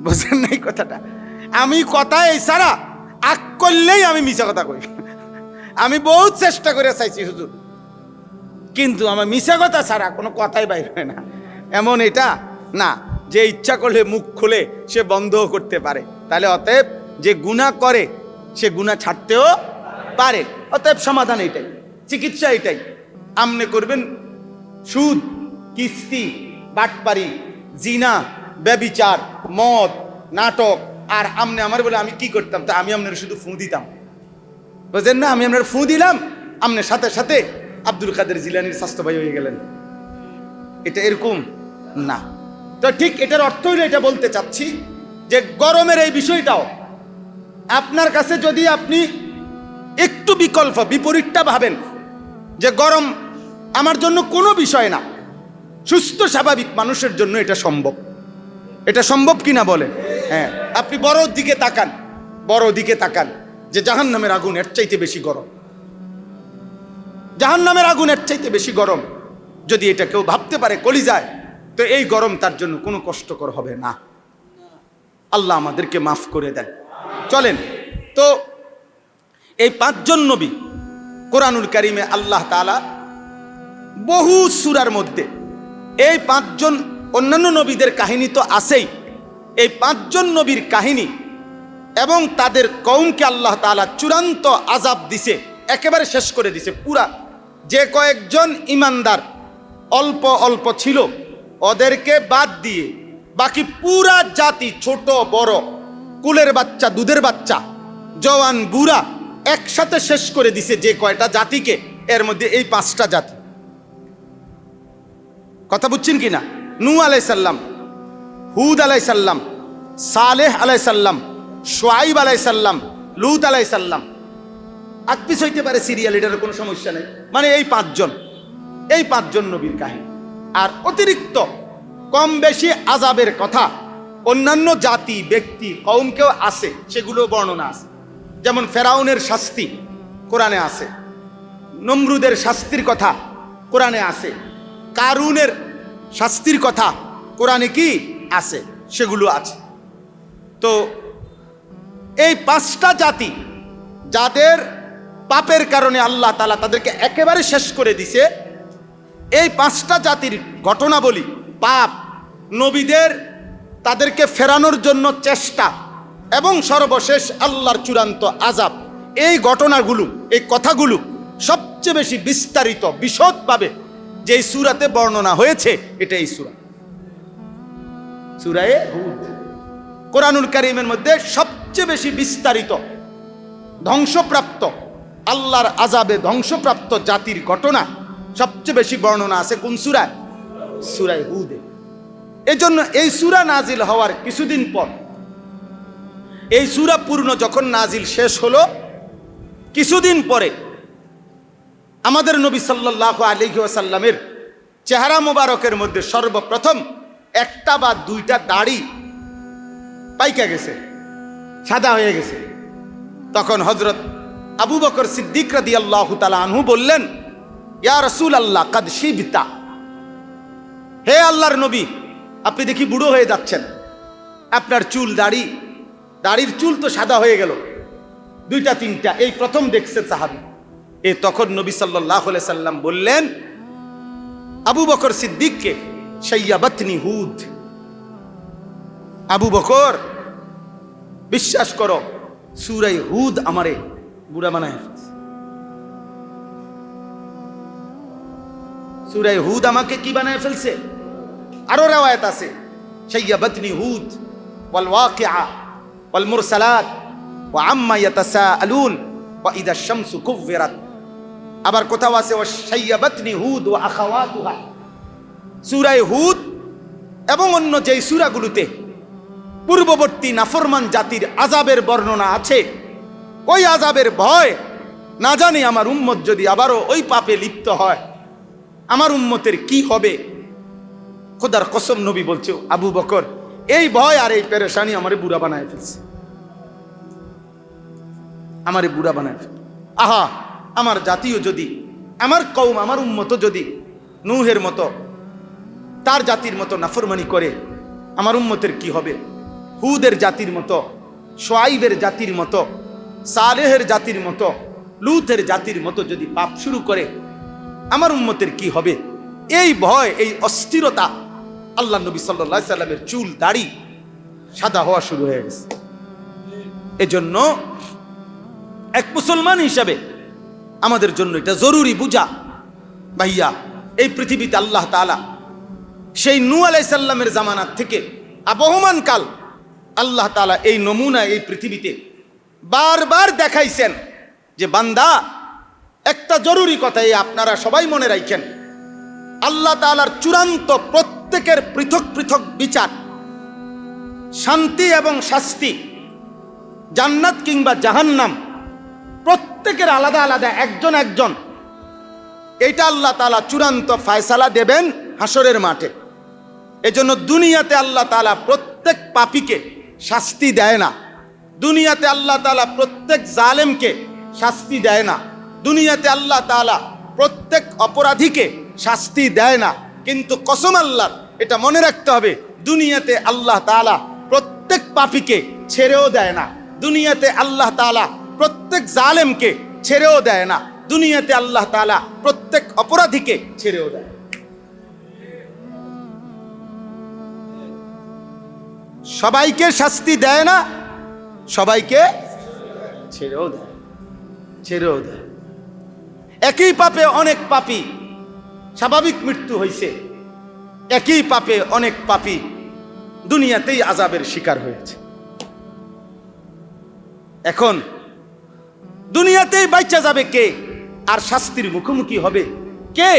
বুঝেন নাই কথাটা? আমি কথা এই সারা আগ করলেই আমি মিশা কথা কই। আমি বহুত চেষ্টা করে চাইছি হুজুর, কিন্তু আমার মিশা কথা ছাড়া কোনো কথাই বাইর হয় না। এমন এটা না যে ইচ্ছা করলে মুখ খুলে সে বন্ধও করতে পারে। তাহলে অতএব যে গুনাহ করে সে গুনাহ ছাড়তেও পারে। অতএব সমাধান এটাই, চিকিৎসা এটাই। আমনে করবেন সুদ, কিস্তি, বাটপারি, জিনা, ব্যভিচার, মদ, নাটক, আর আমনে আমার বলে আমি কি করতাম? তা আমি আপনার শুধু ফু দিতাম, বুঝেন না? আমি আপনার ফু দিলাম, আপনার সাথে সাথে আব্দুল কাদের জিলানীর স্বাস্থ্য ভাই হয়ে গেলেন। এটা এরকম না। তো ঠিক এটার অর্থ হইলো, এটা বলতে চাচ্ছি যে গরমের এই বিষয়টাও আপনার কাছে যদি আপনি একটু বিকল্প বিপরীতটা ভাবেন যে গরম আমার জন্য কোনো বিষয় না, সুস্থ স্বাভাবিক মানুষের জন্য এটা সম্ভব। এটা সম্ভব কিনা বলে? হ্যাঁ, আপনি বড় দিকে তাকান, বড় দিকে তাকান, যে জাহান্নামের আগুন এর চাইতে বেশি গরম, জাহান্নামের আগুন এর চাইতে বেশি গরম। যদি এটা কেউ ভাবতে পারে কলিজায়, তো এই গরম তার জন্য কোনো কষ্টকর হবে না। আল্লাহ আমাদেরকে মাফ করে দেন। চলেন, তো এই 5 জন নবী কোরআনুল কারীমে আল্লাহ তাআলা বহু সূরার মধ্যে এই 5 জন, অন্যান্য নবীদের কাহিনী তো আছেই, এই 5 জন নবীর কাহিনী এবং তাদের কওমকে আল্লাহ তাআলা চূড়ান্ত আযাব দিছে, একেবারে শেষ করে দিছে। পুরা যে কয়েকজন ইমানদার অল্প অল্প ছিল ওদেরকে বাদ দিয়ে বাকি পুরা জাতি, ছোট বড়, কুলের বাচ্চা, দুধের বাচ্চা, জওয়ান বুড়া, একসাথে শেষ করে দিছে। যে কয়টা জাতিকে, এর মধ্যে এই 5টা জাতি। কথা বুঝছেন কিনা? নূহ আলাইহিস সালাম, হুদ আলাইহিস সালাম, সালেহ আলাইহিস সালাম, শুআইব আলাইহিস সালাম, লূত আলাইহিস সালাম। আকপিস হইতে পারে সিরিয়াল, এটার কোনো সমস্যা নেই। মানে এই পাঁচজন নবীর কাহিনী। আর অতিরিক্ত কম বেশি আযাবের কথা অন্যান্য জাতি, ব্যক্তি, কওমকেও আছে, সেগুলো বর্ণনা আছে। যেমন ফেরাউনের শাস্তি কোরআনে আছে, নমরুদের শাস্তির কথা কোরআনে আছে, কারুনের শাস্তির কথা কোরআনে কি আছে, সেগুলো আছে। তো এই পাঁচটা জাতি যাদের পাপের কারণে আল্লাহ তাআলা তাদেরকে একেবারে শেষ করে দিছে, এই পাঁচটা জাতির ঘটনা বলি, পাপ, নবীদের তাদেরকে ফেরানোর জন্য চেষ্টা এবং সর্বশেষ আল্লাহর চূড়ান্ত আযাব, এই ঘটনাগুলো, এই কথাগুলো সবচেয়ে বেশি বিস্তারিত বিশদভাবে যে সূরাতে বর্ণনা হয়েছে, এটা এই সূরা হুদ। কোরআনুল কারীমের মধ্যে সবচেয়ে বেশি বিস্তারিত ধ্বংসপ্রাপ্ত, আল্লাহর আযাবে ধ্বংসপ্রাপ্ত জাতির ঘটনা সবচেয়ে বেশি বর্ণনা আছে কোন সূরায়? সূরা হুদে। এজন্য এই সূরা নাজিল হওয়ার কিছুদিন পর, এই সূরা পূর্ণ যখন নাজিল শেষ হলো, কিছুদিন পরে আমাদের নবী সাল্লাল্লাহু আলাইহি ওয়াসাল্লামের চেহারা মোবারকের মধ্যে সর্বপ্রথম একটা বা দুইটা দাড়ি পাইকা গেছে, সাদা হয়ে গেছে। তখন হযরত আবু বকর সিদ্দিক রাদিয়াল্লাহু তাআলা আনহু বললেন, ইয়া রাসূলুল্লাহ কাদ শিবতা, হে আল্লাহর নবী, আপনি দেখি বুড়ো হয়ে যাচ্ছেন, আপনার চুল, দাড়ির চুল তো সাদা হয়ে গেল, দুইটা তিনটা, এই প্রথম দেখছে সাহাবী। তখন নবী সাল্লাল্লাহু আলাইহি সাল্লাম বললেন আবু বকর সিদ্দিককে, শাইয়াবাতনি হুদ, আবু বকর বিশ্বাস করো, সূরা হুদ আমারে বুড়া বানায় ফেলছে। সূরা হুদ আমাকে কি বানায় ফেলছে? আরো রওয়ায়াত আছে, শাইয়াবাতনি হুদ ওয়াল ওয়াকিআ ওয়াল মুরসালাত ওয়া আম্মা ইয়াতাসাআলুন ওয়া ইযা শামসু কুব্বিরাত। আবার কোথাও আছে ওয়া শাইয়াবাতনি হুদ ওয়া আখাওয়াতুহা। সূরা হুদ এবং অন্য যেই সূরাগুলোতে পূর্ববর্তী নাফরমান জাতির আযাবের বর্ণনা আছে, ওই আযাবের ভয়, না জানি আমার উম্মত যদি আবারও ওই পাপে লিপ্ত হয়, আমার উম্মতের কি হবে। খোদার কসম নবী বলছে, আবু বকর, এই ভয় আর এই পেরেশানি আমারে বুড়া বানায় ফেলছে, আমারে বুড়া বানায় ফেলছে। আহা, আমার জাতীয় যদি, আমার কওম, আমার উম্মত যদি নূহের মতো, তার জাতির মতো নাফরমানি করে, আমার উম্মতের কি হবে? হুদের জাতির মতো, শুআইবের জাতির মতো, সালেহের জাতির মতো, লূতের জাতির মতো যদি পাপ শুরু করে, আমার উম্মতের কি হবে? এই ভয়, এই অস্থিরতা, আল্লাহ নবী সাল্লাল্লাহু আলাইহি সাল্লামের চুল দাড়ি সাদা হওয়া শুরু হয়ে গেছে। এজন্য এক মুসলমান হিসাবে আমাদের জন্য এটা জরুরি বুঝা, ভাইয়া, এই পৃথিবীতে আল্লাহ তাআলা সেই নূহ আলাইহিস সালামের জামানাত থেকে আবহমান কাল আল্লাহ তাআলা এই নমুনা এই পৃথিবীতে বারবার দেখাইছেন যে বান্দা, একটা জরুরি কথা এই আপনারা সবাই মনে রাখেন, আল্লাহ তাআলার চূড়ান্ত প্রত্যেকের পৃথক পৃথক বিচার, শান্তি এবং শাস্তি, জান্নাত কিংবা জাহান্নাম, প্রত্যেকের আলাদা আলাদা, একজন একজন, এটা আল্লাহ তাআলা চূড়ান্ত ফয়সালা দেবেন হাসরের মাঠে। এজন্য দুনিয়াতে আল্লাহ তাআলা প্রত্যেক পাপীকে শাস্তি দেয় না, দুনিয়াতে আল্লাহ তাআলা প্রত্যেক জালেমকে শাস্তি দেয় না, দুনিয়াতে আল্লাহ তাআলা প্রত্যেক অপরাধীকে শাস্তি দেয় না। কিন্তু কসম আল্লাহর, এটা মনে রাখতে হবে, দুনিয়াতে আল্লাহ তাআলা প্রত্যেক পাপীকে ছেড়েও দেয় না, দুনিয়াতে আল্লাহ তাআলা প্রত্যেক জালেমকে ছেড়েও দেয় না, দুনিয়াতে আল্লাহ তাআলা প্রত্যেক অপরাধীকে ছেড়েও দেয়। সবাইকে শাস্তি দেয় না, সবাইকে ছেড়েও দেয়। একই পাপে অনেক পাপী স্বাভাবিক মৃত্যু হয়েছে, একই পাপে অনেক পাপী দুনিয়াতেই আযাবের শিকার হয়েছে। এখন দুনিয়াতেই বাঁচা যাবে কে, আর শাস্তির মুখোমুখি হবে কে,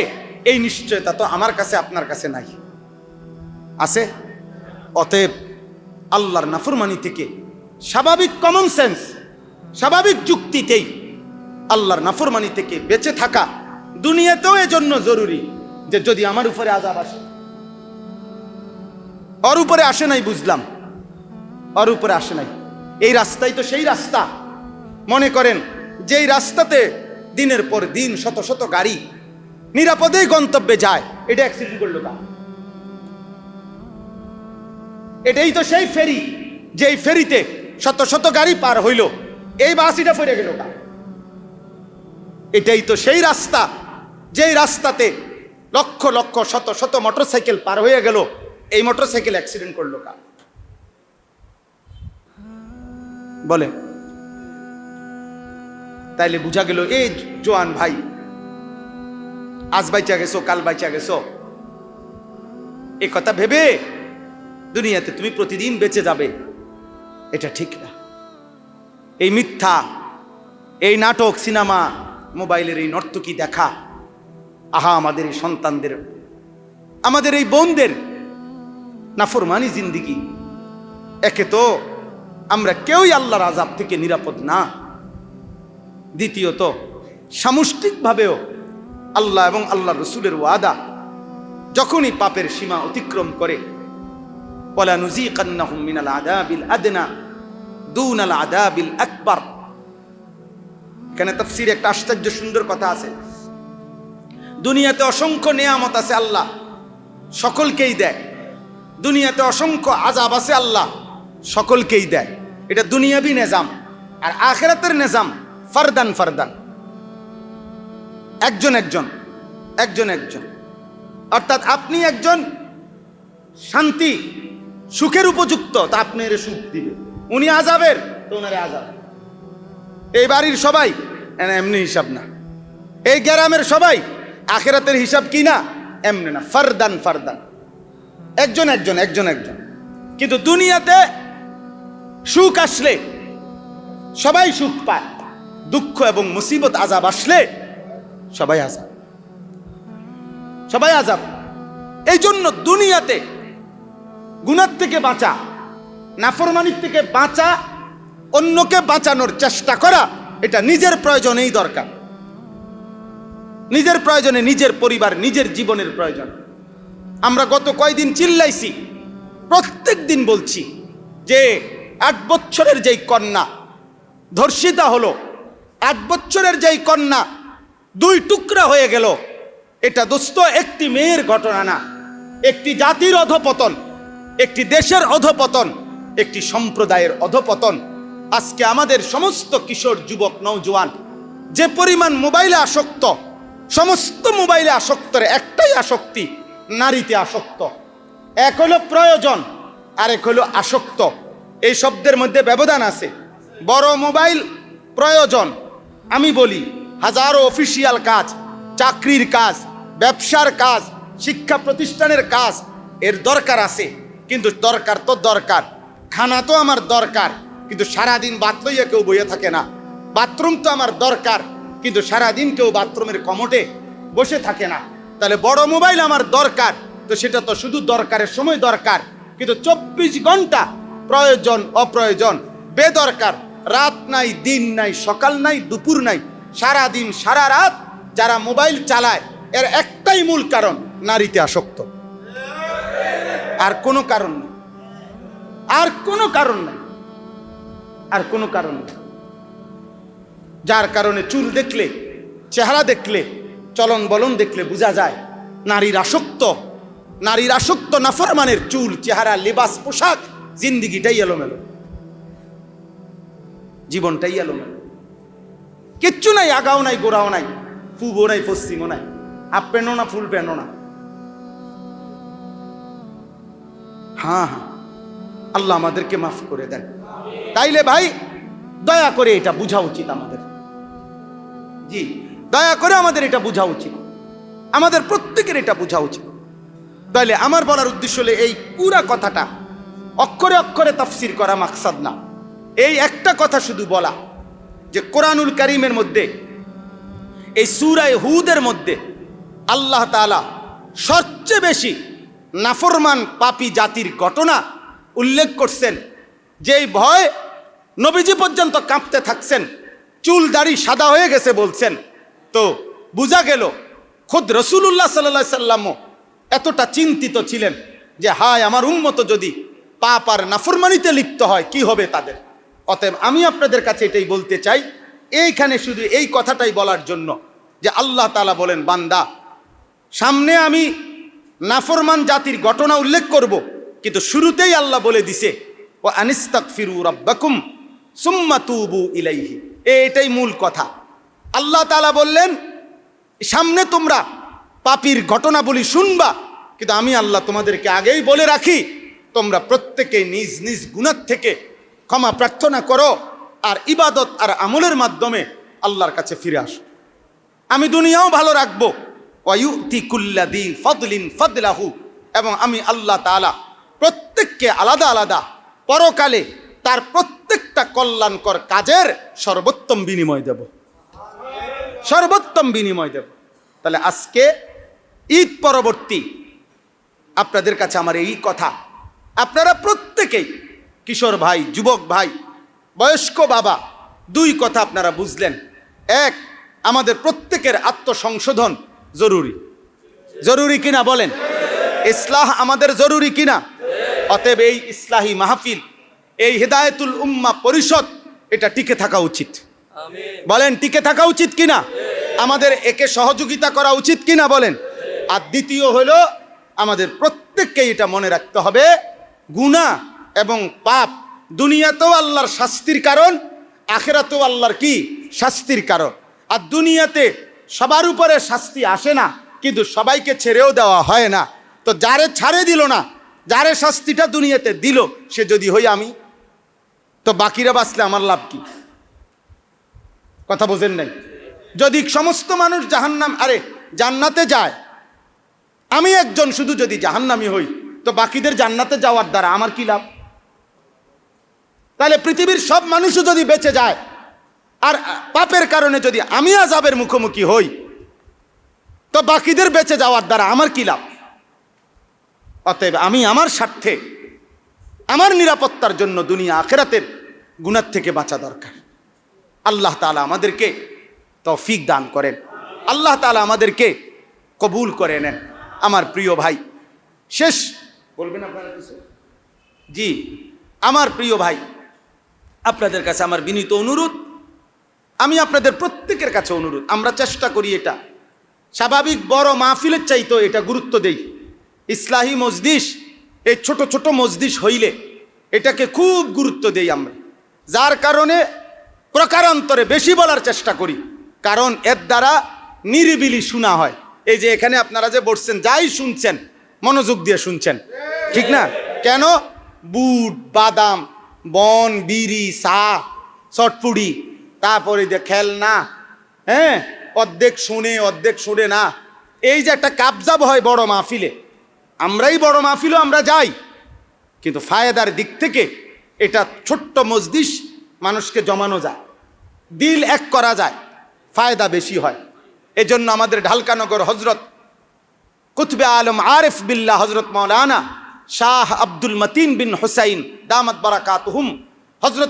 এই নিশ্চয়তা তো আমার কাছে আপনার কাছে নাই। আছে? অতএব আল্লাহর নাফরমানি থেকে স্বাভাবিক কমন সেন্স, স্বাভাবিক যুক্তিতেই আল্লাহর নাফরমানি থেকে বেঁচে থাকা দুনিয়াতেও এজন্য জরুরি যে যদি আমার উপরে আযাব আসে, ওর উপরে আসে নাই বুঝলাম, ওর উপরে আসে নাই, এই রাস্তাই তো সেই রাস্তা। মনে করেন যেই রাস্তাতে দিনের পর দিন শত শত গাড়ি নিরাপদেই গন্তব্যে যায়, এটা অ্যাক্সিডেন্ট করলো কা? এটাই তো সেই ফেরি, যেই ফেরিতে শত শত গাড়ি পার হইল, এই বাসিটা ফিরে গেল কা? এটাই তো সেই রাস্তা, যেই রাস্তাতে লক্ষ লক্ষ শত শত মোটরসাইকেল পার হয়ে গেল, এই মোটরসাইকেল অ্যাক্সিডেন্ট করলো কা? বলে। তাইলে বুঝা গেল এই জোয়ান ভাই, আজ বাইচা গেছো কাল বাইচা গেছো, এ কথা ভেবে দুনিয়াতে তুমি প্রতিদিন বেঁচে যাবে, এটা ঠিক না। এই মিথ্যা, এই নাটক, সিনেমা, মোবাইলের এই নর্তকী দেখা, আহা আমাদের এই সন্তানদের, আমাদের এই বোনদের নাফরমানি জিন্দিগি। একে তো আমরা কেউই আল্লাহর আযাব থেকে নিরাপদ না, দ্বিতীয়ত সামষ্টিকভাবেও আল্লাহ এবং আল্লাহ রসুলের ওয়াদা যখনই পাপের সীমা অতিক্রম করে, ওয়ালা নুযীকান্নাহুম মিনাল আযাবিল আদনা দুনাল আযাবিল আকবার। এখানে তাফসীরে একটা আশ্চর্য সুন্দর কথা আছে। দুনিয়াতে অসংখ্য নিয়ামত আছে, আল্লাহ সকলকেই দেয়। দুনিয়াতে অসংখ্য আযাব আছে, আল্লাহ সকলকেই দেয়। এটা দুনিয়াবি নিজাম। আর আখিরাতের নিজাম ফারদান ফারদান, একজন একজন, একজন একজন। অর্থাৎ আপনি একজন শান্তি সুখের উপযুক্ত, তা আপনি এর সুখ দিবে। উনি আযাবের, তো ওনারে আযাব। এই বাড়ির সবাই এমনি হিসাব না, এই গ্রামের সবাই আখিরাতের হিসাব কি না, এমনি না, ফারদান ফারদান, একজন একজন, একজন একজন। কিন্তু দুনিয়াতে সুখ আসলে সবাই সুখ পায়, দুঃখ এবং মুসিবত আযাব আসলে সবাই আযাব, সবাই আযাব। এই জন্য দুনিয়াতে গুনাহ থেকে বাঁচা, নাফরমানির থেকে বাঁচা, অন্যকে বাঁচানোর চেষ্টা করা, এটা নিজের প্রয়োজনেই দরকার। নিজের প্রয়োজনে, নিজের পরিবার, নিজের জীবনের প্রয়োজন। আমরা গত কয়দিন চিল্লাইছি, প্রত্যেক দিন বলছি যে 8 বছরের যেই কন্যা ধর্ষিতা হলো, 8 বছরের যেই কন্যা 2 টুকরা হয়ে গেল, এটা দোস্ত একটি মেয়ের ঘটনা না, একটি জাতির অধপতন, একটি দেশের অধপতন, একটি সম্প্রদায়ের অধপতন। আজকে আমাদের সমস্ত কিশোর যুবক নওজোয়ান যে পরিমাণ মোবাইলে আসক্ত, সমস্ত মোবাইলে আসক্তের একটাই আসক্তি, নারীতে আসক্ত। এক হলো প্রয়োজন, আরেক হলো আসক্ত। এই শব্দের মধ্যে ব্যবধান আছে। বড় মোবাইল প্রয়োজন, আমি বলি হাজারো অফিসিয়াল কাজ, চাকরির কাজ, ব্যবসার কাজ, শিক্ষা প্রতিষ্ঠানের কাজ, এর দরকার আছে। কিন্তু দরকার তো দরকার, খানা তো আমার দরকার, কিন্তু সারাদিন বাত লইয়া কেউ বইয়া থাকে না। বাথরুম তো আমার দরকার, কিন্তু সারাদিন কেউ বাথরুমের কমোডে বসে থাকে না। তাহলে বড় মোবাইল আমার দরকার, তো সেটা তো শুধু দরকারের সময় দরকার, কিন্তু 24 ঘন্টা প্রয়োজন অপ্রয়োজন বেদরকার। রাত নাই, দিন নাই, সকাল নাই, দুপুর নাই, সারা দিন সারা রাত যারা মোবাইল চালায়, এর একটাই মূল কারণ, নারীতে আসক্ত। আর কোনো কারণ নেই, আর কোনো কারণ নেই, আর কোনো কারণ নেই। যার কারণে চুল দেখলে, চেহারা দেখলে, চলন বলন দেখলে বোঝা যায় নারীর আসক্ত। নারীর আসক্ত নাফরমানের চুল, চেহারা, লিবাস, পোশাক, জিন্দিগিটাই এলোমেলো, জীবনটাই এলোমেলো। কিচ্ছু নাই, আগাও নাই, গোড়াও নাই, পূবও নাই, পশ্চিমও নাই, হাফ প্যান্টও না, ফুল প্যান্টও না। হ্যাঁ হ্যাঁ, আল্লাহ আমাদেরকে মাফ করে দেন। তাইলে ভাই দয়া করে এটা বোঝা উচিত আমাদের, জি দয়া করে আমাদের এটা বোঝা উচিত, আমাদের প্রত্যেকের এটা বোঝা উচিত। তাইলে আমার বলার উদ্দেশ্য হলো এই পুরা কথাটা অক্ষরে অক্ষরে তাফসীর করা মাকসাদ না, এই একটা কথা শুধু বলা যে কোরআনুল কারীমের মধ্যে, এই সূরা হুদের মধ্যে আল্লাহ তাআলা সবচেয়ে বেশি নাফরমান পাপী জাতির ঘটনা উল্লেখ করছেন, যেই ভয় নবীজি পর্যন্ত কাঁপতে থাকছেন, চুল দাড়ি সাদা হয়ে গেছে বলছেন। তো বোঝা গেল খুদ রসুল্লাহ সাল্লাল্লাহু সাল্লামও এতটা চিন্তিত ছিলেন যে হায় আমার উম্মত যদি পাপ আর নাফরমানিতে লিপ্ত হয় কি হবে তাদের। অতএব আমি আপনাদের কাছে এটাই বলতে চাই, এইখানে শুধু এই কথাটাই বলার জন্য যে আল্লাহ তাআলা বলেন, বান্দা সামনে আমি নাফরমান জাতির ঘটনা উল্লেখ করব, কিন্তু শুরুতেই আল্লাহ বলে দিছে ও আনিস্তাগফিরু রাব্বাকুম সুম্মা তুবু ইলাইহি। এটাই মূল কথা। আল্লাহ তাআলা বললেন সামনে তোমরা পাপীর ঘটনাবলী শুনবা, কিন্তু আমি আল্লাহ তোমাদেরকে আগেই বলে রাখি তোমরা প্রত্যেকেই নিজ নিজ গুনাহ থেকে ক্ষমা প্রার্থনা করো আর ইবাদত আর আমলের মাধ্যমে আল্লাহর কাছে ফিরে আসো। আমি দুনিয়াও ভালো রাখবো, ওয়ায়ুতি কুল্লাযী ফাদলিন ফাদলাহু, এবং আমি আল্লাহ তাআলা প্রত্যেককে আলাদা আলাদা পরকালে তার প্রত্যেকটা কল্যাণকর কাজের সর্বোত্তম বিনিময় দেব, সর্বোত্তম বিনিময় দেব। তাহলে আজকে ঈদ পরবর্তী আপনাদের কাছে আমার এই কথা, আপনারা প্রত্যেকেই কিশোর ভাই, যুবক ভাই, বয়স্ক বাবা, দুই কথা আপনারা বুঝলেন। এক, আমাদের প্রত্যেকের আত্মসংশোধন জরুরি, জরুরি কিনা বলেন? ইসলাহ আমাদের জরুরি কিনা? অতএব এই ইসলাহী মাহফিল, এই হিদায়াতুল উম্মাহ পরিষদ, এটা টিকে থাকা উচিত। বলেন টিকে থাকা উচিত কিনা? আমাদের একে সহযোগিতা করা উচিত কিনা বলেন? আর দ্বিতীয় হলো আমাদের প্রত্যেককে এটা মনে রাখতে হবে, গুনাহ এবং পাপ দুনিয়াতেও আল্লাহর শাস্তির কারণ, আখিরাতেও আল্লাহর কি শাস্তির কারণ। আর দুনিয়াতে সবার উপরে শাস্তি আসে না, কিন্তু সবাইকে ছেড়েও দেওয়া হয় না। তো যারে ছাড়ে দিল না, যারে শাস্তিটা দুনিয়াতে দিল, সে যদি হই আমি, তো বাকিরা বাঁচলে আমার লাভ কি? কথা বোঝেন নাই? যদি সমস্ত মানুষ জাহান্নাম আরে জান্নাতে যায়, আমি একজন শুধু যদি জাহান্নামী হই, তো বাকিদের জান্নাতে যাওয়ার দ্বারা আমার কি লাভ? তাহলে পৃথিবীর সব মানুষও যদি বেঁচে যায় আর পাপের কারণে যদি আমি আযাবের মুখোমুখি হই, তো বাকিদের বেঁচে যাওয়ার দ্বারা আমার কি লাভ? অতএব আমি আমার স্বার্থে, আমার নিরাপত্তার জন্য দুনিয়া আখিরাতের গুনাহ থেকে বাঁচা দরকার। আল্লাহ তাআলা আমাদেরকে তৌফিক দান করেন, আল্লাহ তাআলা আমাদেরকে কবুল করে নেন। আমার প্রিয় ভাই, শেষ বলবেন আপনারা কিছু? জি, আমার প্রিয় ভাই, আপনাদের কাছে আমার বিনীত অনুরোধ, আমি আপনাদের প্রত্যেকের কাছে অনুরোধ, আমরা চেষ্টা করি এটা স্বাভাবিক বড় মাহফিলের চাইতেও এটা গুরুত্ব দেই। ইসলাহী মজলিস, এই ছোট ছোট মজলিস হইলে এটাকে খুব গুরুত্ব দেই আমরা, যার কারণে প্রকারান্তরে বেশি বলার চেষ্টা করি, কারণ এর দ্বারা নিরিবিলি শোনা হয়। এই যে এখানে আপনারা যে বসছেন, যাই শুনছেন মনোযোগ দিয়ে শুনছেন, ঠিক না? কেন? বুট, বাদাম, বন, বিড়ি, চা, চটপুড়ি, তারপরে যে খেলনা, হ্যাঁ, অর্ধেক শুনে অর্ধেক শুনে না, এই যে একটা কাবজাব হয় বড় মাহফিলে, আমরাই বড় মাহফিলও আমরা যাই, কিন্তু ফায়দার দিক থেকে এটা ছোট্ট মজলিস মানুষকে জমানো যায়, দিল এক করা যায়, ফায়দা বেশি হয়। এজন্য আমাদের ঢালকানগর হজরত কুতবে আলম আরিফ বিল্লাহ হজরত মাওলানা শাহ আব্দুল মতিন বিন হুসাইন দামাত বারাকাতুহুম, হজরত